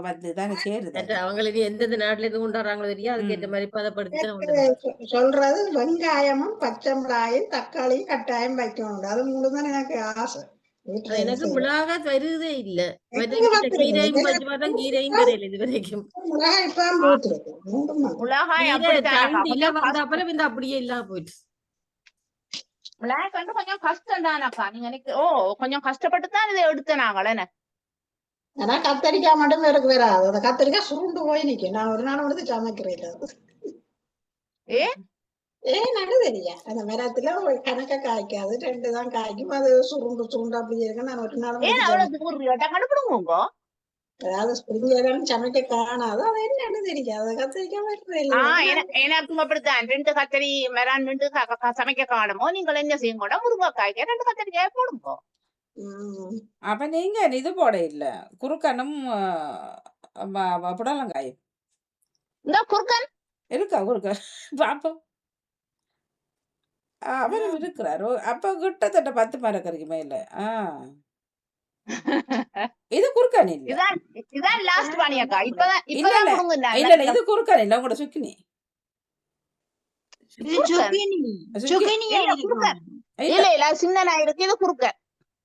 வந்து தானே சேருது. மற்ற அவங்களுக்கு எந்தெந்த நாட்டுல இருந்து கொண்டாடுறாங்களோ தெரியும் அதுக்கேற்ற மாதிரி பதப்படுத்தி தான் கொண்டு சொல்றது வெங்காயமும் பச்சை மிளகாயும் தக்காளியும் கட்டாயம் வைக்கணும். அது மூணுதான் எனக்கு ஆசை. வீட்டுல எனக்கு செய்ய. மிளகாய் வருதே இல்ல எங்க வந்துருக்கு? கீரையும் வச்சு பார்த்தா கீரையும் வரையில இது வரைக்கும் மிளகாய் இப்பதான் போட்டிருக்கு. மூண்டும் வந்து. மிளகாய் கீரை அப்படித்தான் தண்டில வந்த அப்புறம் இந்த அப்படியே இல்லாம போயிடுச்சு. மிளகாய் கண்டு கொஞ்சம் கஷ்டம் தானக்கா நீங்க கொஞ்சம் கஷ்டப்பட்டு தான் இதை எடுத்த நாங்களே ஆனா கத்தரிக்காய் மட்டும் எனக்கு வராது. அந்த கத்தரிக்காய் சுருண்டு போய் நிக்கும். நான் ஒரு நாள் வந்து சமைக்கிறேன் இல்ல. ஏ எனக்கு தெரியா அந்த மரத்துல ஒரு கணக்க காய்க்காது 2 தான் காய்க்கும். அது சுருண்டு சுருண்டு அப்படி இருக்கு. நான் ஒரு நாள் ஏன் அவ்வளவு தூரம் கண்டுபிடுங்க அதாவது ஸ்பிரிங் சமைக்க காணாது. அது என்னன்னு தெரியாது. கத்தரிக்காய் வருது இல்ல. எனக்கும் அப்படித்தான் 2 கத்தரி மரம் 2 சமைக்க காணுமோ நீங்கள் என்ன செய்யுங்க முருங்கைக்காய்க்கு 2 கத்தரிக்காய் போடுங்க அப்ப நீங்க இது போட இல்ல குறுக்கனும் புடலங்காயும் இந்த குறுக்கன் இருக்கா குறுக்க பாப்போம். அவரும் இருக்கிறாரு. அப்ப கிட்டத்தட்ட 10 மரக்கறிக்கு மேல. இது குறுக்கன் இல்ல. இதான் லாஸ்ட் வாணியக்கா இப்பதான் இல்ல இல்ல இப்பதான் கொடுங்க இல்ல இல்ல இது குறுக்கன் இல்ல உங்களோட சுக்கினி. இல்ல இல்ல சின்ன இருக்கு இது குறுக்கன்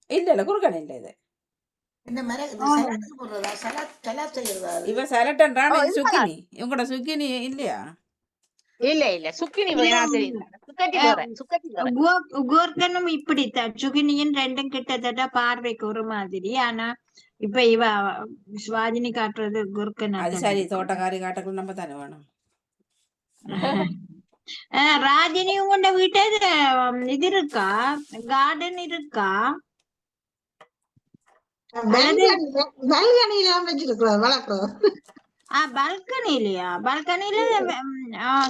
இல்ல இல்ல குறுக்கன் இல்ல இது. இந்த மரம் சலாட் போடுறதா சலாட் செய்யறதா இவ சலட்டன்றான இது சுக்கினி. உங்களோட சுக்கினி இல்லையா? இல்ல இல்ல சுக்கினி வேணா தெரியும் சுக்கட்டி வரேன் சுக்கட்டி வரேன் கோர்க்கனும் இப்படித்தான் சுகினியும் 2ம் கிட்டத்தட்ட பார்வைக்கு ஒரு மாதிரி. ஆனா இப்ப இவ சுவாஜினி காட்டுறது குர்கன். அது சரி தோட்டக்காரி காட்டக்குள்ள நம்ம தானே வேணும். ராஜினி உங்க வீட்டு இது இருக்கா கார்டன் இருக்கா? பல்கனியில வச்சிருக்கிறோம் வளர்க்கிறோம். பல்கனிலயா? பல்கனில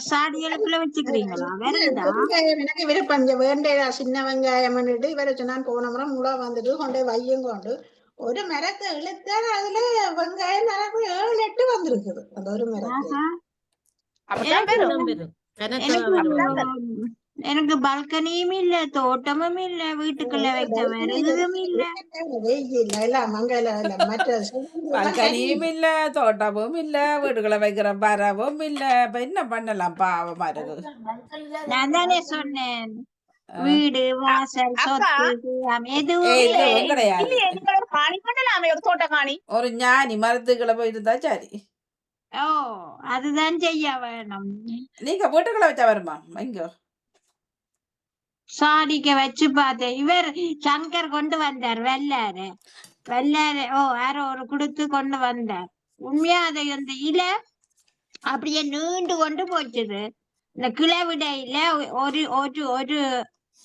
சாடிகளுக்குள்ள வச்சுக்கிறீங்களா? வேறதா எனக்கு விருப்பம் வேண்டிய சின்ன வெங்காயம் பண்ணிட்டு இவரை சொன்னான் போன முறை முளை வந்துட்டு கொண்டு வையும் கொண்டு ஒரு மரத்தை இழுத்தால் அதுல வெங்காயம் 7-8 வந்திருக்குது அந்த ஒரு மரத்தை. எனக்கு பால்கனியும் இல்ல தோட்டமும் இல்ல வீட்டுக்குள்ள வைக்க வேற எதுவும் இல்ல. பால்கனியும் இல்ல தோட்டமும் இல்ல வீட்டுக்குள்ள வைக்கிற மரமும் இல்ல. இப்ப என்ன பண்ணலாம் பாவமா இருக்கு. நான் தானே சொன்னேன் வீடு வாசல் சொத்து எதுவும் கிடையாது. தோட்டக்காணி ஒரு ஞானி மரத்துக்குள்ள போயிருந்தா சரி. அதுதான் செய்ய வேணும். நீங்க வீட்டுக்குள்ள வச்சா வருமா? இங்க சாடிக்க வச்சு பார்த்தேன். இவர் சங்கர் கொண்டு வந்தார் வெள்ளாரு யாரோ ஒரு கொடுத்து கொண்டு வந்தார். உண்மையா அதை அந்த இலை அப்படியே நீண்டு கொண்டு போச்சுது. இந்த கிளை விடையில ஒரு ஒரு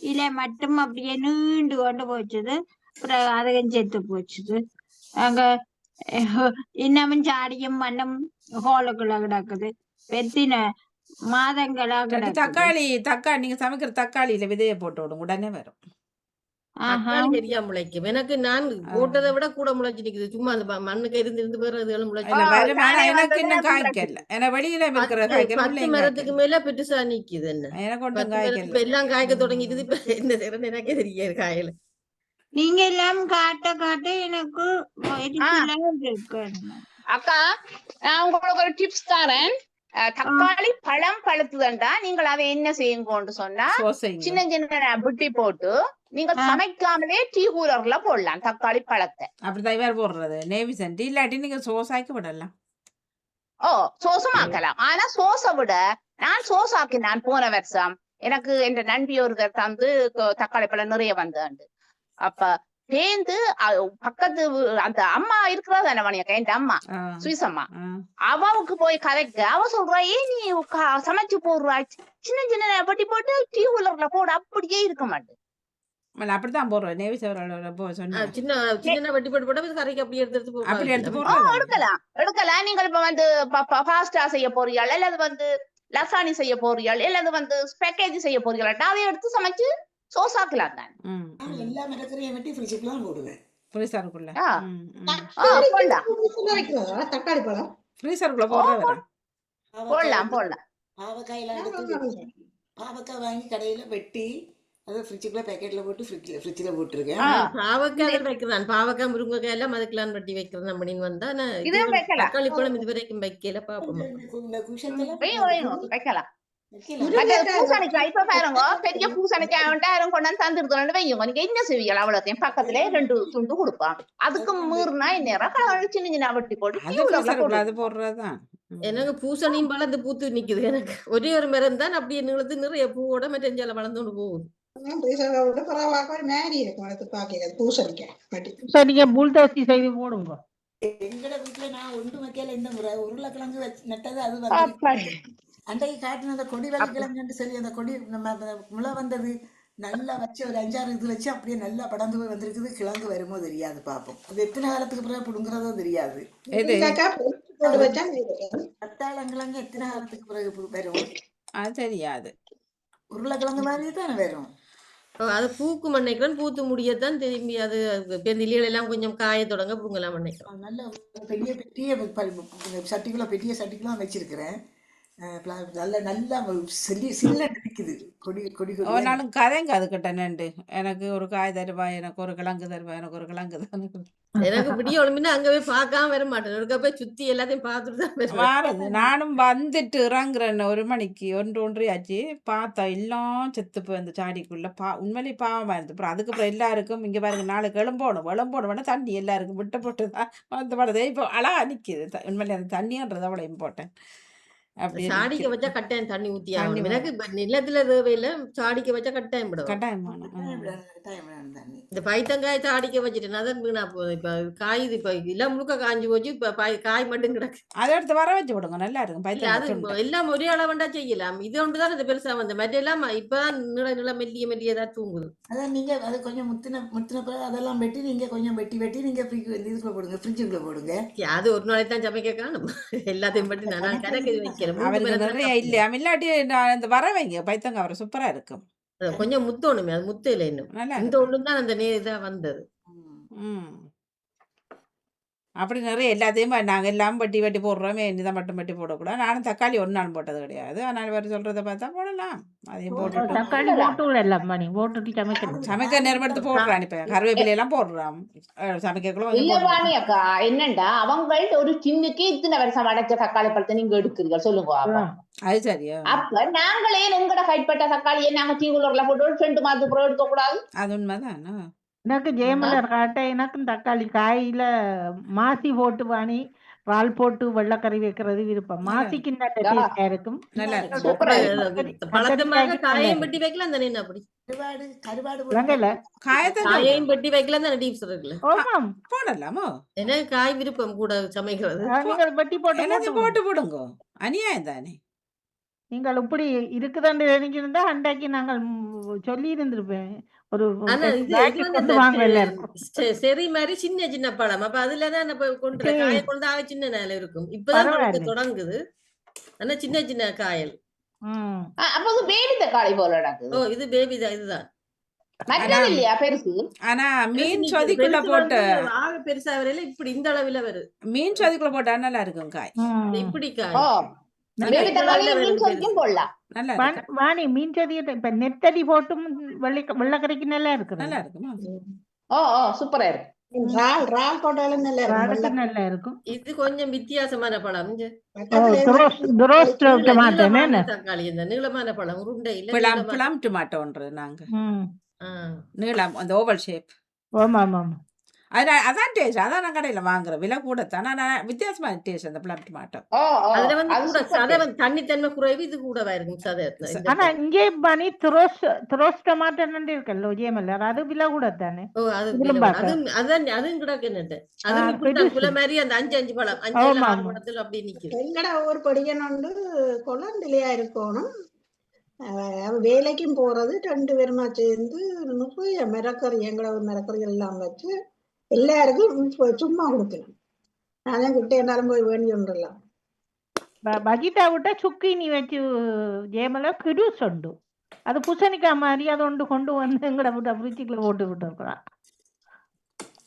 இலை மட்டும் அப்படியே நீண்டு கொண்டு போச்சுது. அப்புறம் அதையும் செத்து போச்சுது. அங்க இன்னமும் சாடியும் மண்ணும் ஹோலுக்குள்ள கிடக்குது. பெத்தின மாதங்களா கிடக்குது. தக்காளி நீங்க சமைக்கிற தக்காளியில விதைய போட்டு விடும் உடனே வரும். சரியா முளைக்கும். எனக்கு நான் போட்டதை விட கூட முளைச்சு நிக்குது. சும்மா அந்த மண்ணுக்கு இருந்து போறது முளைச்சு எனக்கு இன்னும் காய்க்கல. ஏன்னா வெளியில இருக்கிற 10 மரத்துக்கு மேல பெருசா நிக்குது. என்ன எனக்கு ஒன்றும் காய்க்கல. எல்லாம் காய்க்க தொடங்கிடுது. இப்ப என்ன செய்யறது எனக்கே தெரியாது காயல. நீங்க எல்லாம் காட்ட எனக்கு அக்கா நான் உங்களுக்கு ஒரு டிப்ஸ் தரேன். தக்காளி பழம் பழுத்துதண்டா நீங்கள் அதை என்ன செய்யுங்கன்னு சொன்னா சின்ன சின்ன புட்டி போட்டு நீங்க சமைக்காமலே டீ கூலர்ல போடலாம் தக்காளி பழத்தை. அப்படிதான் இவர் போடுறது நேவி சென்ட் இல்லாட்டி நீங்க சோசாக்கி விடலாம். சோசம் ஆக்கலாம். ஆனா சோசை விட நான் சோசாக்கி நான் போன வருஷம் எனக்கு என் நண்பி ஒருத்தர் தந்து தக்காளி பழம் நிறைய வந்தாண்டு. அப்ப சேர்ந்து பக்கத்து அந்த அம்மா இருக்கிறதா தானே என் அம்மா சுவிஸ் அம்மா அவவுக்கு போய் கதைக்க அவ சொல்றா ஏன் நீ சமைச்சு போடுறா சின்ன சின்ன பட்டி போட்டு டீ கூலர்ல போட அப்படியே இருக்க மாட்டேன். அப்படித்தான் போடுறோம். நேவி சின்ன வட்டி போட்டு போட்டு கரைக்கு அப்படியே எடுக்கலாம். நீங்கள் இப்ப வந்து ஃபாஸ்டா செய்ய போறீங்க அல்லது வந்து லசானி செய்ய போறீர்கள் அல்லது வந்து ஸ்பெக்கேஜி செய்ய போறீர்கள் அதை எடுத்து சமைச்சு சோசாக்கலாம் தான். நான் எல்லா மரக்கறியும் வெட்டி ஃப்ரிட்ஜுக்குலாம் போடுவேன். ஃப்ரீசருக்குள்ள ஆ தக்காளிக்கு போடலாம் ஃப்ரீசர்ல வைக்கிறதா தக்காளி பழம்? ஃப்ரீசருக்குள்ள ஓ போடுற வரேன். பாவக்காய் போடலாம் வந்து போடலாம். பாவக்காயெல்லாம் எடுத்து வெட்டி பாவக்காய் வாங்கி கடையில் வெட்டி அதை ஃப்ரிட்ஜுக்குள்ள பேக்கெட்டில் போட்டு ஃப்ரிட்ஜில் போட்டிருக்கேன். ஆ பாவக்காய் தான் வைக்கிறேன். பாவக்காய் முருங்கைக்காய் எல்லாம் அதுக்கெல்லாம் வெட்டி வைக்கிறேன் அப்படின்னு வந்தா நான் இதுவும் வைக்கலாம். தக்காளி பழம் இது வரைக்கும் வைக்கல பாப்போம். இந்த குஷத்தெல்லாம் வைக்கலாம். வைக்கலாம். மற்ற பூசணிக்காய் இப்ப பாருங்க பெரிய பூசணிக்காய் யாரும் கொண்டாந்து தந்துருந்தோம்னு வைங்க, நீங்க என்ன செய்வீங்க? அவ்வளோத்தையும் பக்கத்துல 2 துண்டு கொடுப்பான். அதுக்கு மீறினா நேரம் சின்ன சின்ன வெட்டி போட்டு அது queueல ஃப்ரீசருக்குள்ள போட்டு அது போடுறதுதான். எனக்கு பூசணியும் வளர்ந்து பூத்து நிக்குது. எனக்கு ஒரே ஒரு மரம் தான் அப்படியே நிறுத்து நிறைய பூவோட மற்றஞ்சால வளர்ந்துட்டு போகுது. ஃப்ரீசர்ல விட்டு பரவாயில்ல மாறி இருக்கும். எடுத்து பாக்கிறது பூசணிக்காய் வெட்டி. நீங்க புல்தோசி செய்து போடுங்க. எங்கட வீட்டுல நான் ஒன்று வைக்கல இந்த முறை உருளைக்கிழங்கு நட்டது அது அப்பாடி. வந்து அன்றைக்கு காட்டின அந்த கொடி வெள்ளிக்கிழங்குன்னு சொல்லி அந்த கொடி நம்ம முளை வந்தது நல்லா வச்சு ஒரு 5-6 இது வச்சு அப்படியே நல்லா படந்து போய் வந்திருக்குது. கிழங்கு வருமோ தெரியாது, பார்ப்போம். அது எத்தனை காலத்துக்கு பிறகு பிடுங்குறதோ தெரியாது. எது போட்டு வச்சா கத்தாழங்கிழங்கு எத்தனை காலத்துக்கு பிறகு வரும்? அது தெரியாது. உருளைக்கிழங்கு மாதிரி தானே வரும். அது பூக்கும் நினைக்கிறேன். பூத்து முடியத்தான் திரும்பி அது இலைகள் எல்லாம் கொஞ்சம் காய தொடங்க பூங்கலாம் நினைக்கிறேன். நல்ல பெரிய பெரிய சட்டிக்குள்ள பெரிய சட்டிக்குலாம் வச்சிருக்கிறேன். நல்ல நல்லா சில்ல நிற்குது கொடி கொடி ஒரு கொடி. நாளும் கதைங்க அதுக்கிட்ட நின்று எனக்கு ஒரு காய் தருவா, எனக்கு ஒரு கிழங்கு தருவா, எனக்கு ஒரு கிழங்கு தான் எனக்கு விடிய ஒழுமினா அங்கவே பார்க்காம வர மாட்டேன். ஒருக்கா போய் சுத்தி எல்லாத்தையும் பார்த்துட்டு தான் வருவேன். மாறுது. நானும் வந்துட்டு இறங்குறேன் 1 மணிக்கு 1 ஆச்சு. பார்த்தா எல்லாம் செத்து போய் அந்த சாடிக்குள்ள உண்மையிலே பாவமா இருந்து. அப்புறம் அதுக்கப்புறம் எல்லாருக்கும் இங்க பாருங்க நாளைக்கு எழும்போணும் தண்ணி எல்லாருக்கும் விட்டு போட்டு தான் வந்து படுது. இப்போ அழகா நிக்குது. உண்மையிலே அந்த தண்ணின்றதை அவ்வளோ இம்பார்ட்டன்ட். அப்படியே சாடிக்க நிக்குது. வச்சா கட்டாயம் தண்ணி ஊத்தி தண்ணி ஆகணும். எனக்கு வேணும். இப்ப நிலத்துல தேவையில்லை, சாடிக்க வச்சா கட்டாயம் விடுவோம். கட்டாயமான தண்ணி இந்த பைத்தங்காய் சாடிக்க வச்சுட்டேன், அதான் வீணா போகுது. இப்ப காய் இப்ப எல்லாம் முழுக்க காஞ்சி போச்சு. இப்ப காய் மட்டும் கிடக்கு. அதை எடுத்து வர வச்சு விடுங்க, நல்லா இருக்கும். இல்ல அது பைத்தங்காய் எல்லாம் ஒரே அளவுண்டா செய்யலாம். இது ஒன்றுதான் இந்த பெருசா வந்து மற்ற எல்லாம் இப்பதான் நில மெல்லியதா தூங்குது. அதான் நீங்க அது கொஞ்சம் முத்தின பிறகு அதெல்லாம் வெட்டி நீங்க கொஞ்சம் வெட்டி நீங்க இதுக்குள்ள போடுங்க, ஃப்ரிட்ஜுக்குள்ள போடுங்க. அது ஒரு நாளைக்கு தான் சமைக்க காணும். எல்லாத்தையும் பற்றி நான் கணக்கு வைக்கிறேன். அவருக்கு நிறைய இல்லையா இல்லாட்டி நான் இந்த வர வைங்க. பைத்தங்காய் வர சூப்பரா இருக்கும். கொஞ்சம் முத்தோணுமே, அது முத்து இல்லை இன்னும். நல்லா இந்த இருக்கும். ஒண்ணு தான் அந்த இதா வந்தது. ம் அப்படி நிறைய எல்லாத்தையும் நாங்கள் எல்லாம் வெட்டி போடுறோமே, இதை மட்டும் வெட்டி போடக்கூடாது. நானும் தக்காளி ஒரு நாள் போட்டது கிடையாது. அதனால வேறு சொல்கிறத பார்த்தா போடலாம். அதையும் போட்டுட்டு தக்காளி போட்டு விடலாமா? நீ போட்டுட்டு சமைக்கணும். சமைக்க நேரம் எடுத்து போடுறான். இப்போ கருவேப்பிலையெல்லாம் போடுறான் சமைக்கக்குள்ள கொஞ்சம் இல்ல போட்டு வாணி அக்கா, என்னண்டா அவங்க ஒரு கிண்ணுக்கு இத்தனை வருஷம் அடைச்ச தக்காளி பழத்தை நீங்க எடுக்கிறீங்க சொல்லுங்க அப்ப. அது சரியா அப்ப நாங்களே எங்கட கைப்பட்ட தக்காளியை நாங்க டீகுலர்ல போட்டு 2 மாதத்துக்கு அப்புறம் எடுக்க கூடாது? அது உண்மைதான். எனக்கு ஜெயமலர் காட்ட எனக்கும் தக்காளி காயில மாசி போட்டு வாணி பால் போட்டு வெள்ளைக்கறி வைக்கிறது விருப்பம். மாசிக்கு நல்ல டேஸ்டா இருக்கும். நல்லா இருக்கும். சூப்பரா இருக்கும். பழக்கமாக காயையும் வெட்டி வைக்கலாம் தானே. அப்படி கருவாடு விளங்கல. காயத்தை காயையும் வெட்டி வைக்கலாம் தானே. டீப்ஸ் இருக்குல்ல, ஆமாம், போடலாமோ? எனக்கு காய் விருப்பம் கூட சமைக்கிறது. நீங்கள் வெட்டி போட்டு எல்லாத்தையும் போட்டு போட்டு போடுங்க. அநியாயம் தானே. நீங்கள் இப்படி இருக்குதான்னு நினைச்சிருந்தா அன்றைக்கு நாங்கள் சொல்லி இருந்திருப்பேன். ஒரு ஆனா இது பேக்கெட் வந்து கொண்டு வாங்க எல்லாருக்கும். சரி மாதிரி சின்ன சின்ன பழம். அப்ப அதுலதான் நம்ம கொண்டு சரி. காய கொண்டு சின்ன நேரம் இருக்கும். இப்பதான் பழுக்க பரவாயில்லை. தொடங்குது. ஆனா சின்ன சின்ன காயல். ம். அப்ப அது பேபி தக்காளி போல நடக்குது. ஓ இது பேபி தான். இதுதான் மற்றது இல்லையா பெருசு? ஆனா மீன் பெருசு சொதிக்குள்ள போட்டு வந்து ஆக பெருசா வரையில இப்படி இந்த அளவுல வருது. மீன் சொதிக்குள்ள போட்டா நல்லா இருக்கும் காய். ம். இப்படி ஓ காய் நல்லா பேபி இருக்கும். தக்காளி நல்ல மீன் வருது சொதிக்கும் போடலாம். நல்லா வாணி இருக்கும். வாணி, மீன் சதியத்தை இப்ப நெத்தடி போட்டும் வெள்ளைக்கறிக்கு நல்லா இருக்குது. நல்லா இருக்குமா? சூப்பரா இருக்கு. ரால் போட்டாலும் நல்லா இருக்கும். அதுக்கு வெள்ளை நல்லா இருக்கும். இது கொஞ்சம் வித்தியாசமான பழம். இங்க பக்கத்துல துரோஸ்ட் டொமாட்டோ நீளமான தக்காளி, இந்த நீளமான பழம் உருண்டை இல்ல பிளம் நீளமான. பிளம் டொமாட்டோன்றது நாங்க ம். ஆ. நீளம் அந்த ஓவல் ஷேப். ஆமா ஆமா. அதான் டேஸ்ட். அதான் நான் கடையில் வாங்குறேன். விலை கூடத்தான். ஆனால் வித்தியாசமான டேஸ்ட் அந்த பிளம் டொமாட்டோ. அதுல வந்து அது கூட super சதை taste. வந்து தண்ணித்தன்மை குறைவு. இது கூடவா இருக்கும் சதை. ஆனா இங்கே பனி துரோஸ் டொமாட்டோ இருக்குல்ல ஜெயமலர், அது விலை கூட தானே. ஓ அது இதுல விலை பார்க்க. அதுவும் அதான் அதுவும் கிடக்கு என்னட்டு. ஆ, அதுவும் இப்படித்தான் பெருசு. குலை மாதிரி அந்த 5 பழம் 5 ஆமா, 6 ஆமா. பழத்துல அப்படி நிக்குது. எங்கட ஒவ்வொரு படிக்கணுண்டு கொலண்டிலையா இருக்கணும். வேலைக்கும் போறது 2 பேருமா சேர்ந்து நிறைய மரக்கறி எங்கட மரக்கறி எல்லாம் வச்சு எல்லாருக்கும் சும்மா கொடுக்கலாம். நான் கிட்ட எல்லாரும் போய் வேண்டி வந்துடலாம். బగీటా விட்ட சுக்கினி வச்சு ஜேமல கிடுஸ் உண்டு அது பூசணிக்காய் மாதிரி அதை கொண்டு வந்து எங்கட விட்ட ஃப்ரிட்ஜுக்குள்ள போட்டு விட்டுருக்குறான்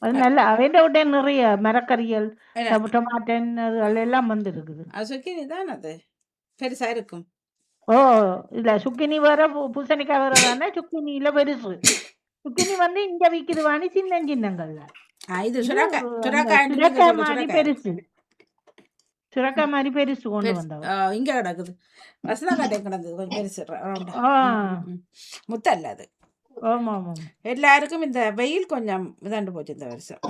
அது நல்ல அவன் விட்ட நிறைய மரக்கறிகள் என்ன டொமாட்டன் அதுகள் எல்லாம் வந்து இருக்குது அது சுக்கினி தான் அது பெருசா இருக்கும். ஓ இல்ல சுக்கினி வேற பூசணிக்காய் வேற தானே சுக்கினியில பெருசு சுக்கினி வந்து இங்க விக்குது வாணி சின்ன சின்னங்கள்ல இது இது சுரக்காய் அந்த சுரக்காய் நீங்க சுரக்காய் சொல்ற மாதிரி சுரக்காய் பெருசு சுரக்காய் மாதிரி பெருசு கொண்டு பெருசு வந்தவ இங்க கிடக்குது. வசனக்காட்டை கிடந்தது கொஞ்சம் பெருசு ரவுண்டா. ஆ முத்தல்ல அது. ஆமா ஆமா எல்லாருக்கும் இந்த வெயில் கொஞ்சம் இதாண்டு போச்சு இந்த வருஷம்.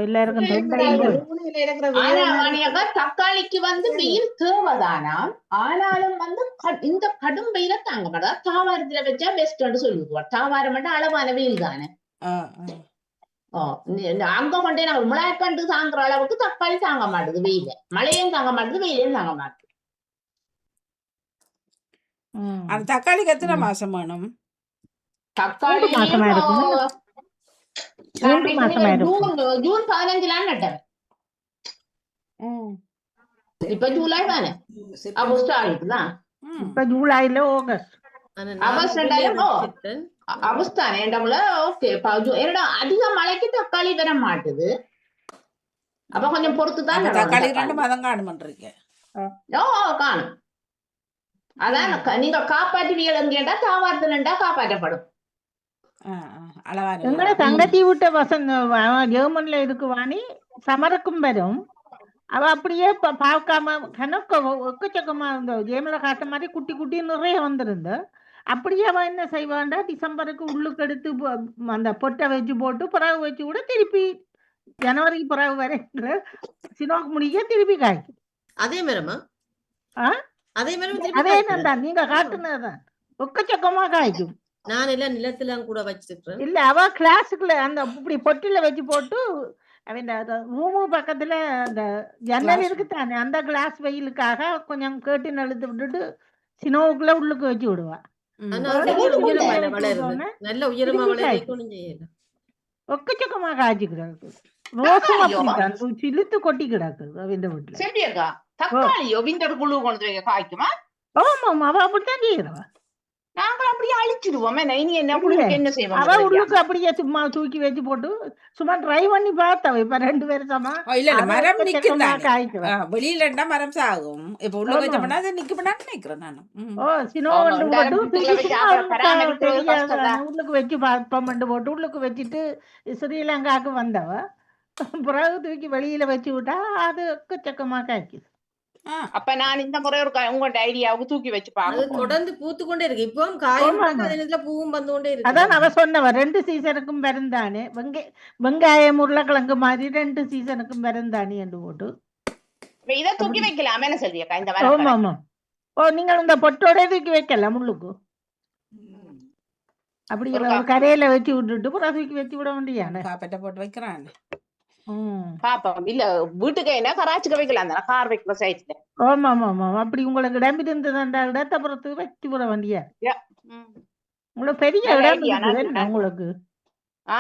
எல்லாருக்கும் இந்த தொண்டையும் லூனில இருக்கிற ஆனா வெயில் வாணியக்கா தக்காளிக்கு வந்து வெயில் தேவைதானாம். ஆனாலும் வந்து இந்த கடும் வெயில தாங்க மாட்டா. தாவாரத்துல வச்சா பெஸ்ட்னு சொல்லிடுவார். தாவாரம் மட்டும் அளவான வெயில் தானே. ஆ, ஆ. அங்க கொண்டே நாங்க முளைக்கண்டு தாங்குற அளவுக்கு தக்காளி தாங்க மாட்டுது வெயில. மழையும் தாங்க மாட்டுது வெயிலையும் தாங்க மாட்டுது. அந்த தக்காளிக்கு எத்தனை மாசம் வேணும்? தக்காளி 3 மாசமா இருக்கும் 3 மாசமா இருக்கும் ஜூன் 15 நட்டேன். ம். இப்ப ஜூலை தானே, ஆகஸ்ட் ஆயிடுதான். ம். இப்ப ஜூலைல ஆகஸ்ட் ஆனா ஆகஸ்ட் நான் ரெண்டாயிரம் வச்சிட்டேன். ஆகஸ்ட் தானே நம்மள ஓகே. என்னடா அதிக மழைக்கு தக்காளி வர மாட்டுது. அப்ப கொஞ்சம் பொறுத்து தான் அப்ப தக்காளி நடணும் 2 மாதம் காணுமன்றீங்க. காணும். அதான் நீங்க காப்பாற்றுவீர்கள் கேட்டா தாவாரத்துலண்டா காப்பாற்றப்படும். ஆ, ஆ. அளவான எங்களை வெயில். தங்கச்சி விட்ட வசந்த ஜெர்மன்ல இருக்கு வாணி சமரக்கும் வரும் அவ அப்படியே பார்க்காம கணக்க ஒக்கச்சக்கமா இருந்த ஜெயமல காட்ட மாதிரி குட்டி குட்டி நிறைய வந்திருந்த அப்படியே அவ என்ன செய்வாண்டா டிசம்பருக்கு உள்ளுக்கு எடுத்து அந்த பொட்டை வச்சு போட்டு பிறகு வச்சு கூட திருப்பி ஜனவரிக்கு பிறகு வரைக்கும் சினோக்கு முடிக்க திருப்பி காய்க்கும் அதே மரமா ஆ? அதே மரம் திருப்பி அதே காய்க்குதா? தான் நீங்க காட்டுனதுதான் ஒக்கச்சக்கமா காய்க்கும் நான் எல்லாம் நிலத்துல கூட வச்சிருக்கேன். இல்ல அவ கிளாஸுக்குள்ள அந்த இப்படி பொட்டில வச்சு போட்டு அவன் ரூமு பக்கத்துல அந்த ஜன்னல் Glass. இருக்குதானே அந்த கிளாஸ் வெயிலுக்காக கொஞ்சம் கேட்டு நழுத்து விட்டுட்டு சினோவுக்குள்ள உள்ளுக்கு வச்சு விடுவா ம். ஆனா பிறகு அது திருப்பி உயரமா உள்ளே வச்சு வளருது. விட்டோன்னே நல்ல உயரமா திருப்பி வளர காய்க்கும் வைக்கணும் செய்யல. ஒக்கச்சக்கமா காய்ச்சிக்கிறாங்க ரோஸும் தக்காளியோ அப்படித்தான் சிலுத்து கொட்டி கிடக்குது அவன் வீட்டுல செம்பியக்கா ஓ தக்காளியோ விண்டர் குழு கொண்டு வைக்க காய்க்குமா? ஆமா அவ அப்படித்தான் செய்யறவா நாங்கள் அப்படியே அழிச்சிடுவோம். இனி என்ன இல்ல புழுவுக்கு என்ன செய்வோம் அவ தெரியாம. உள்ளுக்கு அப்படியே சும்மா தூக்கி வச்சு போட்டு சும்மா ட்ரை பண்ணி பார்த்தவ இப்ப 2 வருஷமா இல்ல அவ மரம் நிக்கும் எக்கச்சக்கமா தானே. காய்க்கிறா வெளியில இருந்தா மரம் சாகும். இப்ப உள்ள ஆமா வச்சோம்னா அது நிக்கும்னு நினைக்கிறேன் நானும். ம். ஓ சினோ ஆமா, வண்டு ரெண்டாயிரம் போட்டு வீட்டுக்குள்ள தூக்கி வச்சு சும்மா அப்புறம் பராமரிக்கிறது கஷ்டம் தெரியாத தான். உள்ளுக்கு வச்சு பம்பண்டு போட்டு உள்ளுக்கு வச்சுட்டு ஸ்ரீலங்காவுக்கு வந்தவ பிறகு தூக்கி வெளியில வச்சு விட்டா அது எக்கச்சக்கமா காய்க்குது ஆ. அப்ப நான் இந்த முறை ஒரு உங்களோட ஐடியாவுக்கு தூக்கி வச்சு அது பார்க்க போறேன். தொடர்ந்து பூத்து கொண்டே இருக்கு. இப்பவும் காயும் ஆமா கிடக்கு, ஆமா அதே நேரத்துல பூவும் வந்து கொண்டே அதான் இருக்குது. அவ சொன்னவ 2 சீசனுக்கும் பிறந்தானே வெங்காயம் உருளைக்கிழங்கு மாதிரி 2 சீசனுக்கும் பிறந்தானே என்று போட்டு இப்ப இதை தூக்கி அப்படி வைக்கலாமே என்ன சொல்லியக்கா இந்த ஆமா மரக்கடை? ஆமா ஓ நீங்கள் இந்த பொட்டோட தூக்கி வைக்கலாம் முள்ளுக்கு அப்படி ஒரு ஒரு கரையில வச்சு விட்டுட்டு புறா தூக்கி வச்சு விட வேண்டியானே காப்பெட்டை போட்டு வைக்கிறான். பாப்போம். இல்ல வீட்டுக்கு என்ன கராச்சிக்கு வைக்கலாம் தானே, கார் வைக்கிற சைஸ்ல. ஆமா ஆமா ஆமா அப்படி உங்களுக்கு இடம் இருந்ததுண்டா இடத்தப்புறத்து வச்சு விட வேண்டியா உங்களுக்கு பெரிய நல்ல இடம் ஐடியா. இருக்குது நன்றி என்ன நன்றி. உங்களுக்கு ஆ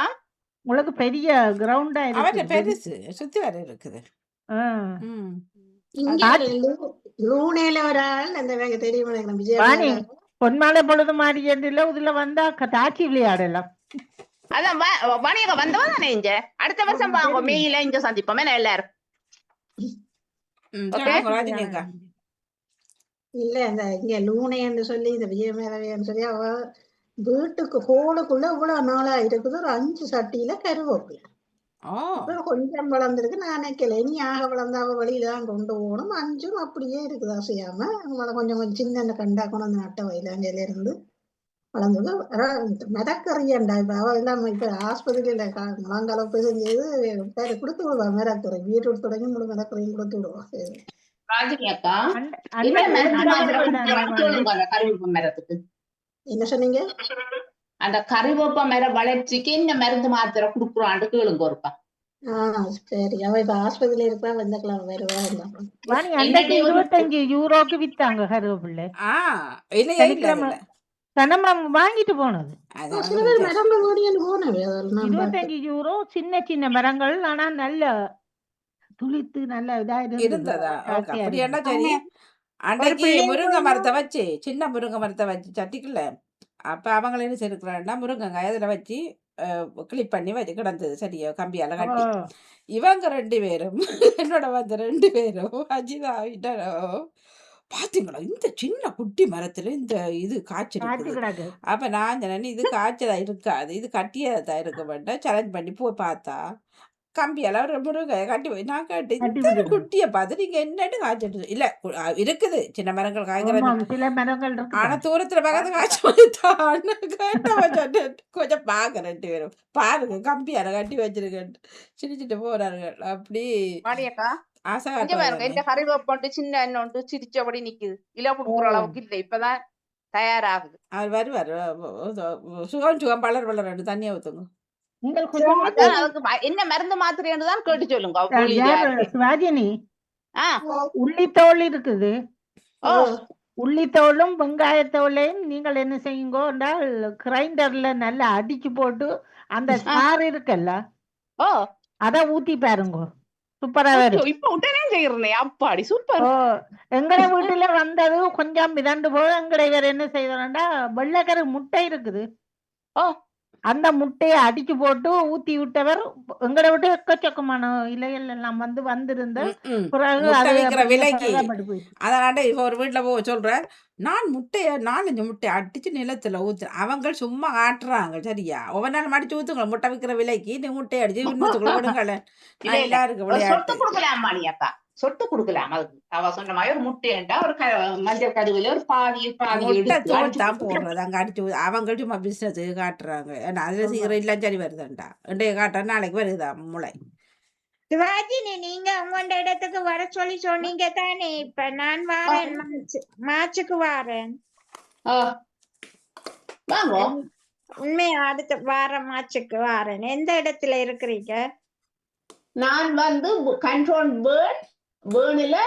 உங்களுக்கு பெரிய கிரவுண்டா அவற்றை இருக்குது பெருசு சுத்தி வர இருக்குது. ஆ. ம். இங்க அது லூனேல ஒரு ஆள் அந்த தெரியுமா எனக்கு வாணி விஜயவாடா பொன்மாலை பொழுது மாறி இல்லை இதுல வந்தா தாச்சி விளையாடலாம் அதான் வணிக வந்தவா தானே இங்க. அடுத்த வருஷம் வாங்க தெரியும் மேயில இங்க சந்திப்போம் என்ன எல்லாரும். ம். ஓகே சொல்லுங்க ராஜினி அக்கா. இல்ல அந்த இங்க லூனேன்னு சொல்லி இந்த விஜயமேலவைன்னு சொல்லி அவ வீட்டுக்கு ஹோலுக்குள்ள இவ்வளவு நாளா இருக்குது ஒரு 5 சட்டியில கருவேப்பிலை ஓ. இப்ப கொஞ்சம் வளர்ந்துருக்கு. நான் நினைக்கல இனி ஆக வளர்ந்து அவ வெளியில தான் கொண்டு போகணும். 5ம் அப்படியே இருக்குது அசையாம அவளை கொஞ்சம் கொஞ்சம் சின்ன கண்டா கொண்டு வந்து நட்ட வயலாஞ்சில இருந்து வளர்ந்தது. மிதக்கறியண்டா இப்ப அவ எல்லாம் இப்ப ஆஸ்பத்திரியில முழங்கால போய் செஞ்சது பேரை கொடுத்து விடுவா. மிதக்கறி பீட்ரூட் தொடங்கி முழு மிதக்கறியும் கொடுத்து விடுவா. ராஜினி அக்கா, அண்ணன் என்ன மருந்து மாத்திரை இருக்கிறவர்கள் தானே கொடுக்குறான்னு வாணி சொல்லுங்க அந்த கறிவேப்ப மரத்துக்கு. என்ன சொன்னீங்க? அந்த கறிவேப்ப மர வளர்ச்சிக்கு என்ன மருந்து மாத்திரை கொடுக்குறான்னு கேளுங்க ஒருக்கா. சரி அவ இப்ப ஆஸ்பத்திரியில இருக்கா வந்துக்கலாம் வருவா இருந்தா வாணி என்ன அன்றைக்கு டே ஒரு 25 யூரோக்கு வித்தாங்க கருவேப்பிள்ளை ஆ இல்லையே இல்ல சனிக்கிழமை அதுல. கனமா வாங்கிட்டு போனது அதான் சில ஒரு பேர் வித்தியாசம். மிரண்டு ஓடியான்னு போனவே அதில் நான் பார்த்தேன். 25 யூரோ சின்ன சின்ன மரங்கள் ஆனா நல்ல துளித்து நல்ல இதா இருந்தது இருந்ததா? ஓகே. காட்சியா அப்படியாண்டா இருந்தது சரி. அன்றைக்கு பிள்ளைங்க முருங்கை மரத்தை வச்சு சின்ன முருங்கை மரத்தை வச்சு சட்டிக்குள்ள அப்போ அவங்கள என்ன செய்யிருக்கிறாங்கன்னா முருங்கைக்காய் அதில் வச்சு கிளிப் பண்ணி வச்சு கிடந்தது சரியா கம்பியால் ஓ கட்டி இவங்க 2 பேரும் என்னோட வந்த 2 பேரும் அஜிதா பாத்தீங்களா இந்த சின்ன குட்டி மரத்துல இந்த இது காய்ச்சி காய்ச்சிருக்குது. கிடக்கு அப்ப நான் சொன்னேன் இது காய்ச்சதா இருக்காது இது கட்டியதா இருக்க மாட்டேன் சேலஞ்ச் பண்ணி போய் பார்த்தா கம்பியால ஒரு முருங்கையை கட்டி போய் நான் கேட்டு கட்டி இந்த விட்டுருக்கு குட்டியை பார்த்து நீங்க என்னன்னு காய்ச்சிட்டு இல்ல இருக்குது சின்ன மரங்கள் காய்க்கிறது ஆமாம் சில மரங்கள் ஆனா இருக்குதான் தூரத்துல பக்கத்து காய்ச்சி வந்துட்டான்னு கேட்டவன் சொன்னேன். கொஞ்சம் பாக்க 2 பேரும் பாருங்க கம்பியால கட்டி வச்சிருக்கேன் சிரிச்சிட்டு போறார்கள் அப்படி மாடியக்கா ஆசை இங்க பாருங்க காட்டுவாங்க இந்த கறிவேப்பண்டு சின்ன எண்ணொண்டு சிரிச்சபடி நிக்குது இல புடுக்குற அளவுக்கு இல்லை இப்பதான் தயாராகுது அவர் வருவார் சுகம் பலர் பலர் தண்ணியை ஊற்றுங்க நீங்கள் கொஞ்சம் அதான் அதுக்கு என்ன மருந்து மாத்திரைன்னு தான் கேட்டு சொல்லுங்க போலீஸ் யார் யாருக்கு சிவாஜினி ஆஹ் உள்ளித்தோல் இருக்குது ஓ உள்ளித்தோலும் வெங்காயத்தோலையும் நீங்கள் என்ன செய்யுங்கோ என்றால் கிரைண்டர்ல நல்லா அடிச்சு போட்டு அந்த சாறு இருக்குல்ல ஓ அதை ஊத்தி பாருங்க சூப்பரா ஐயோ, வரும் இப்ப உடனே செய்யறேன் அப்பாடி சூப்பர் ஓ எங்கட வீட்டுல வந்தது கொஞ்சம் மிதண்டு போது எங்கட இவர் என்ன செய்வாருன்னா வெள்ளைக்கரு முட்டை இருக்குது ஓ அந்த முட்டையை அடிச்சு போட்டு ஊத்தி விட்டவர் எங்கட விட்டு எக்கச்சக்கமான இலைகள் எல்லாம் வந்திருந்த பிறகு முட்டை அது விற்கிற அப்படியே விலைக்கு பதப்பட்டு போயிடுச்சு. அதனால இப்போ ஒரு வீட்டில் போய் சொல்கிறேன் நான் முட்டையை 4-5 முட்டையை அடிச்சு நிலத்தில் ஊற்றுறேன் அவங்க சும்மா ஆட்டுறாங்க சரியா ஒவ்வொரு நாள் மடிச்சு ஊற்றுங்க முட்டை விற்கிற விலைக்கு நீ முட்டையை அடிச்சு இன்னத்துக்குள்ள விடுங்கள இல்ல இல்ல நல்லா இருக்கு ஒரு சொட்டு விளையாட்டு கொடுக்கலாம் மாடியக்கா சொட்டு கொடுக்கலாம் அதுக்கு அவ சொன்ன மாதிரி ஒரு முட்டையண்டா ஒரு மஞ்சள் கருவில ஒரு பாதி முட்டை எடுத்து தோல் அடிச்சு தான் கொடுக்கலாம். போடுறது அங்கே அடிச்சு அவங்க சும்மா பிஸ்னஸுக்கு காட்டுறாங்க ஏன்னா அதில் சீக்கிரம் இல்லை சரி வருதுண்டா இன்றைய காட்டுற நாளைக்கு வருதா முளை சிவாஜினி நீங்க உங்களோட இடத்துக்கு வர சொல்லி சொன்னீங்க தானே இப்ப நான் வாரேன் மார்ச்சுக்கு வாரேன் ஆ, வாங்க உண்மையா அடுத்த வாரம் மார்ச்சுக்கு வாரேன் எந்த இடத்துல இருக்கிறீங்க நான் வந்து கண்ட்ரோல் பேர்னில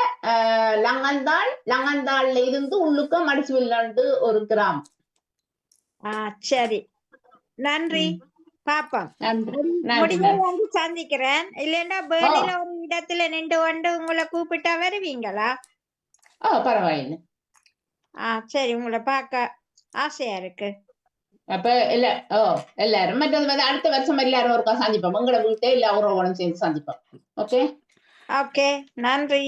லங்கந்தாள்ல இருந்து உள்ளுக்க மடிச்சுவில்லாண்டு ஒரு கிராமம் சரி நன்றி பாப்போம் நன்றி முடிவை வந்து சந்திக்கிறேன் இல்லைன்னா பேர்னில ஒரு இடத்துல நின்று கொண்டு உங்களை கூப்பிட்டா வருவீங்களா பரவாயில்லை சரி உங்களை பார்க்க ஆசையா இருக்கு அப்ப எல்லாரும் மற்றது வந்து அடுத்த வருஷம் எல்லாரும் ஒருக்கா சந்திப்போம் உங்களோட வீட்டை இல்ல அவரோட சேர்ந்து சந்திப்போம் ஓகே ஓகே நன்றி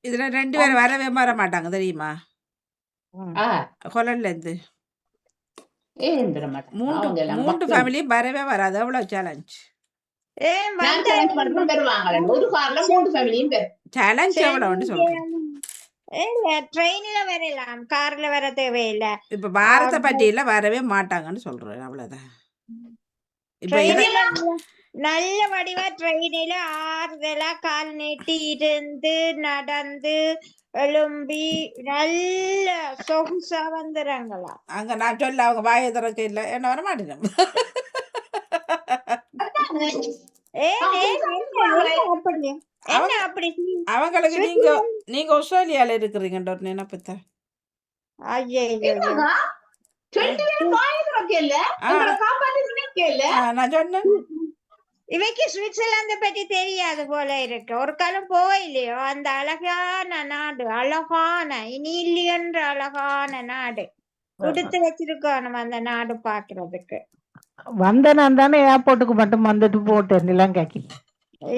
இதுல 2 பேரும் வரவே வர மாட்டாங்க தெரியுமா கொலன்ல இருந்து ஏன் தர மாட்டேன் அவங்க எல்லாம் 3 மக்கள். ஃபேமிலியும் வரவே வராது அவ்வளவு சேலஞ்ச் நான் challenge பண்றேன் வருவாங்க ஒரு கார்ல 3 ஃபேமிலியும் பேர் சேலஞ்ச் எவ்வளவுன்னு சொல்றேன் இல்ல ட்ரெயின்ல வரலாம் கார்ல வர தேவையில்லை இப்ப பாரத பட்டியல வரவே மாட்டாங்கன்னு சொல்றேன் அவ்வளவுதான் இப்ப நல்ல வடிவா ட்ரெயினில ஆறுதலா கால் நீட்டி இருந்து நடந்து எழும்பி நல்ல சொகுசா வந்துறாங்களா அங்க நான் சொல்ல அவங்க வாயை திறக்க இல்ல என்ன வர மாட்டேன் அப்படி அவங்களுக்கு நீங்க ஆஸ்திரேலியால இருக்கிறீங்கன்ற ஒரு நினைப்புத்த நான் சொன்னேன் இவைக்கு சுவிட்சர்லாந்த பற்றி தெரியாது போல இருக்கு ஒரு காலம் போயிலையோ அந்த அழகான நாடு அழகான இனி இல்லையன்ற அழகான நாடு கொடுத்து வச்சிருக்கோம் நம்ம அந்த நாடு பாக்குறதுக்கு வந்த நான் தானே ஏர்போர்ட்டுக்கு மட்டும் வந்துட்டு போட்டேன் இலங்கைக்கு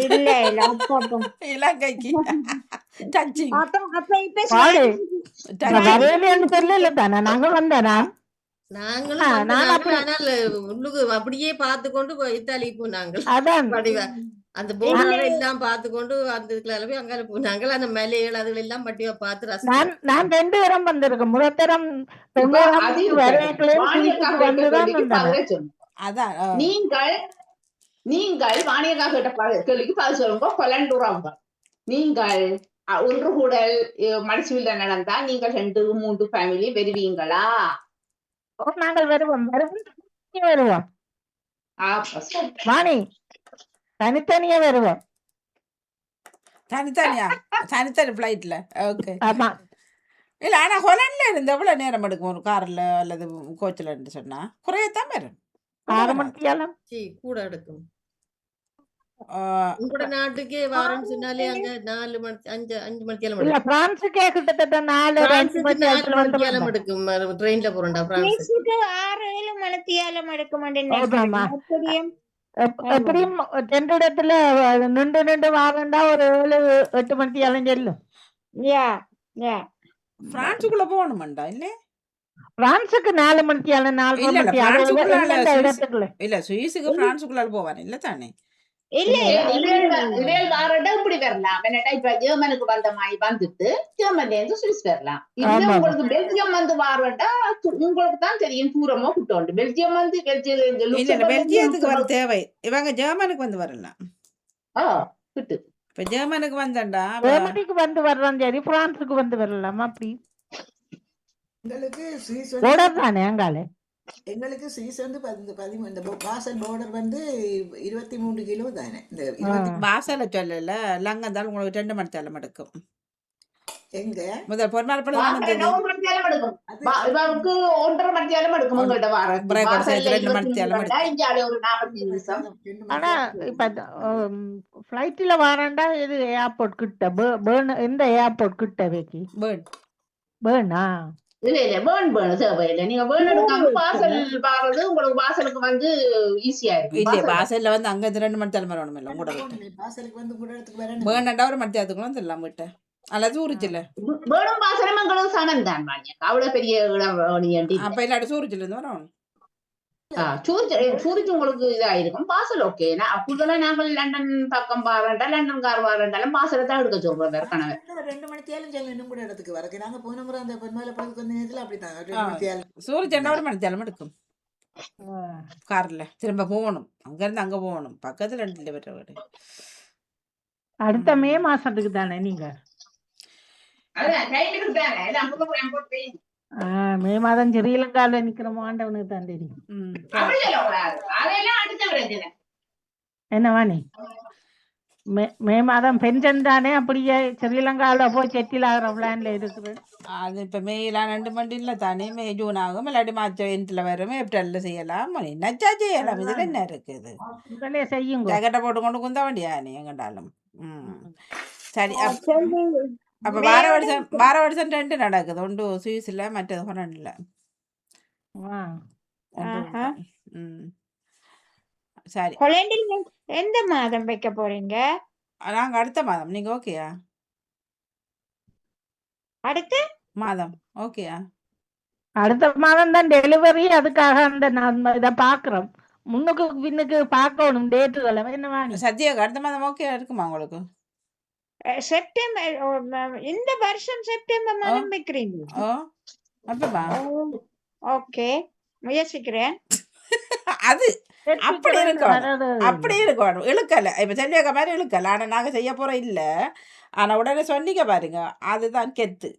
இல்ல இல்ல இலங்கைக்கு அப்ப இப்ப தெரியல தானே நாங்க வந்தேனா நாங்களும் ஆனால் உள்ளுக்கு அப்படியே பார்த்து கொண்டு இத்தாலி போனாங்க அதான் அந்த போர்டர் எல்லாம் பார்த்து கொண்டு அந்த போய் அங்கால போனாங்க அந்த மலைகள் அதுல எல்லாம் பட்டியா பார்த்து நான் 2 தரம் வந்திருக்கேன் முதல் தரம் நீங்கள் வாணியக்கா கேட்ட கேள்விக்கு பதில் சொல்லுங்க கொலண்டூராங்க நீங்கள் ஒன்று கூடல் மடிச்சுவில்ல நடந்தா நீங்கள் 2-3 ஃபேமிலி வருவீங்களா நாங்கள் வருவோம் வாணி தனித்தனியா வருவோம் தனித்தனி பிளைட்ல ஓகே ஆமா இல்ல ஆனா ஹொலண்ட்ல இருந்து எவ்வளவு நேரம் எடுக்கும் ஒரு கார்ல அல்லது கோச்ல இருந்து சொன்னா குறையத்தான் வரும் 6 மணிக்கு கூட எடுக்கும் உங்களோட நாட்டுக்கே வாரன்னு சொன்னாலே அங்க 4 மணி 5 மணிக்கெல்லாம் இல்ல எடுக்கும். பிரான்ஸுக்கே கிட்டத்தட்ட 4 2 பிரான்ஸுக்கு மணி 4 நேரத்துல வந்து மணிக்கெல்லாம் எடுக்கும். ட்ரெயின்ல போறேன்டா பிரான்ஸுக்கு. பேசிட்டு 6-7 மணித்தியாலம் எடுக்க மாட்டேன் ஆமாமா. அப்படியும் எப்படியும் 2 இடத்துல நின்று வாரண்டா ஒரு 7-8 மணிக்கு அலைஞ்செல்லும். யா யா பிரான்ஸுக்குள்ள போகணுமாண்டா இல்ல பிரான்ஸுக்கு 4 மணிக்கு 4 இல்ல மணிக்கு பிரான்ஸுக்குள்ள எந்தெந்த இடத்துக்குள்ள இல்ல சுவிஸுக்கு பிரான்ஸுக்குள்ள போவான் இல்ல தானே இல்ல இடையில் வாரண்டா இப்படி வரலாம். என்னடா இப்ப ஜெர்மனுக்கு வந்த மாதிரி வந்துட்டு ஜெர்மன்ல இருந்து சுவிஸ் வரலாம். இல்ல ஆமா. உங்களுக்கு பெல்ஜியம் வந்து வாரண்டா உங்களுக்கு தான் தெரியும் தூரமோ கிட்டோண்டு. பெல்ஜியம் வந்து இல்ல பெல்ஜியத்துக்கு வர தேவை இவங்க ஜெர்மனுக்கு வந்து வரலாம். கிட்டு இப்ப ஜெர்மனுக்கு வந்தா ஜெர்மனிக்கு வந்து வர்றோம் சரி பிரான்ஸுக்கு வந்து வரலாம். அப்படி எங்களுக்கு சுவிஸ் border வந்து தானே அங்கால. எங்களுக்கு சுவிஸ் வந்து இந்த பாசல் பார்டர் வந்து 23 கிலோ தானே. இந்த 20 பாசல சொல்லல லங்கந்தால் உங்களுக்கு 2 மணி தேலம் எடுக்கும். எங்க முதல் பொன்மால் பழம் வந்து 1.5 மணித்தியாலம் எடுக்கும். இவருக்கு 1.5 மணித்தியாலம் எடுக்கும். உங்கள்ட்ட வாரம் பிரேக் வாசல்ல சேர்த்து 2 மணி 23 தேலம் வந்தா இஞ்சாலே ஒரு 45 நிமிஷம். ஆனா இப்ப ஃபிளைட்ல வாரண்டா இது ஏர்போர்ட் கிட்ட பேர்ன் எந்த ஏர்போர்ட் கிட்ட வைக்கி பேர்ட் பேர்னா இல்ல பேர்ன் தேவையில்லை. நீங்க பேர்ன் எடுக்காம வாசல் பாருறது உங்களுக்கு வாசலுக்கு வந்து ஈஸியா இல்ல இருக்கும். பாசல்ல வந்து அங்க 2 மணி தேலம் வரணும் இல்ல உங்களோட விட்டு பாசலுக்கு வந்து கூட இடத்துக்கு வரணும். பேர்னண்டா ஒரு மணி தேலத்துக்குள்ள வந்துடலாம் விட்ட அல்லது ஊரிச்சில்ல பேர்னும் வாசலும் எங்களுக்கு சமம் தான். அவ்வளவு பெரிய இடம் அப்ப இல்லாட்டி சூரிச்சில இருந்து வரணும். சூரிச்சு உங்களுக்கு இதாயிருக்கும். வாசல் ஓகே. அப்போதான் நாங்கள் லண்டன் பக்கம் பாருண்டா லண்டன் கார் வாரண்டாலும் வாசலை தான் எடுக்க சொல்றோம். கணவர் 2 மணி தேலும் செல்லும் இன்னும் கூட இடத்துக்கு வரக்கு. நாங்க போன முறை அந்த பொன்மலை பழத்துக்கு வந்த நேரத்துல அப்படித்தான் 2 மணி தேலும். சூரிச்சண்டா ஒரு மணி தேலம் எடுக்கும் கார்ல. திரும்ப போகணும் அங்க இருந்து அங்க போகணும். பக்கத்துல 2 வர வீடு. அடுத்த மே மாசத்துக்கு தானே நீங்க? அதான் டைமுக்கு தானே எல்லாம் போட்டு மே மாதம் ஸ்ரீலங்கால நிக்கிறோம் ஆண்டவனுக்கு தான் தெரியும். அப்படி சொல்லக்கூடாது. அதெல்லாம் அடுத்த பிரச்சனை. என்னவா நீ மே மாதம் பென்ஷன் தானே அப்படியே ஸ்ரீலங்கால போய் செட்டில் ஆகிற பிளான்ல இருக்குது. அது இப்ப மேலாம் 2 மணி இல்ல தானே மே ஜூன் ஆகும் இல்லாட்டி மார்ச் எண்ட்ல வரும் ஏப்ரல்ல செய்யலாம். என்னச்சா செய்யலாம் இதுல என்ன இருக்குது? உங்களே செய்யுங்க. ஜாக்கெட்டை போட்டு கொண்டு குந்த வேண்டியா நீ எங்கண்டாலும். சரி சொல்லி அப்ப வார வருஷம் 2 நடக்குது. ஒன்று சுவிஸ்ல மற்றது ஹொலண்ட்ல. சரி ஹொலண்டில் எந்த மாதம் வைக்க போறீங்க? நாங்க அடுத்த மாதம். நீங்க ஓகேயா? அடுத்த மாதம் ஓகேயா? அடுத்த மாதம் தான் டெலிவரி. அதுக்காக அந்த நான் இதை பாக்குறோம். முன்னுக்கு பின்னுக்கு பார்க்கணும் டேட்டுகளை. என்னவா நீ சத்யாக்கு அடுத்த மாதம் ஓகே இருக்குமா உங்களுக்கு? செப்டம்பர் இந்த வருஷம் செப்டம்பர் மாதம் வைக்கிறீங்க? அப்பமா ஓகே முயற்சிக்கிறேன். அது அப்படி இருக்கணும். அப்படி இருக்கணும். இழுக்கல இப்ப செல்லியாக்க மாதிரி இழுக்கல. ஆனா நாங்க செய்ய போறோம் இல்ல. ஆனா உடனே சொன்னீங்க பாருங்க அதுதான் கெத்து.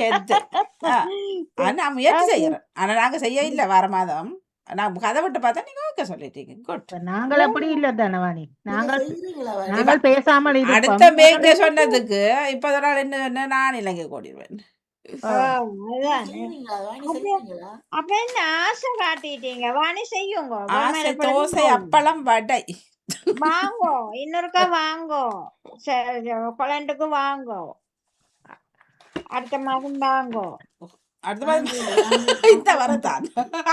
கெத்து. நான் முயற்சி செய்யறேன். ஆனா நாங்க செய்ய இல்ல வார மாதம். நான் கதை விட்டு பார்த்தா நீங்க ஓகே சொல்லிட்டீங்க. குட். நாங்கள் அப்படி இல்ல தானவாணி. நாங்கள் செய்றீங்களா? பேசாமல் அடுத்த மேய்க்க சொன்னதுக்கு இப்ப என்ன நான் இலங்கை ஓடிடுவேன். செய்றீங்களா? வாணி செய்றீங்களா? அப்ப என்ன ஆசை காட்டிட்டீங்க. வாணி செய்யுங்க. ஆசை தோசை அப்பளம் வடை வாங்கோ இன்னொருக்கா வாங்கோ. கொலண்டுக்கு வாங்கோ. அடுத்த மாதம் வாங்கோ. அடுத்த மாதம் இந்த வரத்தான்.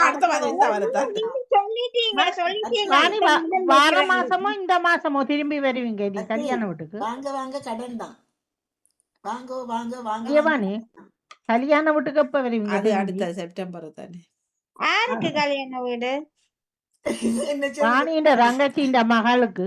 அடுத்த மாதம் இந்த வரத்தான். சொல்லிட்டீங்க. வார மாசமோ இந்த மாசமோ திரும்பி வருவீங்க நீ கல்யாண வீட்டுக்கு? வாங்க கடன் தான். வாங்க ஏவானி கல்யாண வீட்டுக்கு எப்ப வருவீங்க? அது அடுத்த செப்டம்பர் தானே. யாருக்கு கல்யாண வீடு? என்ன வாணியின் தங்கச்சியின் மகளுக்கு.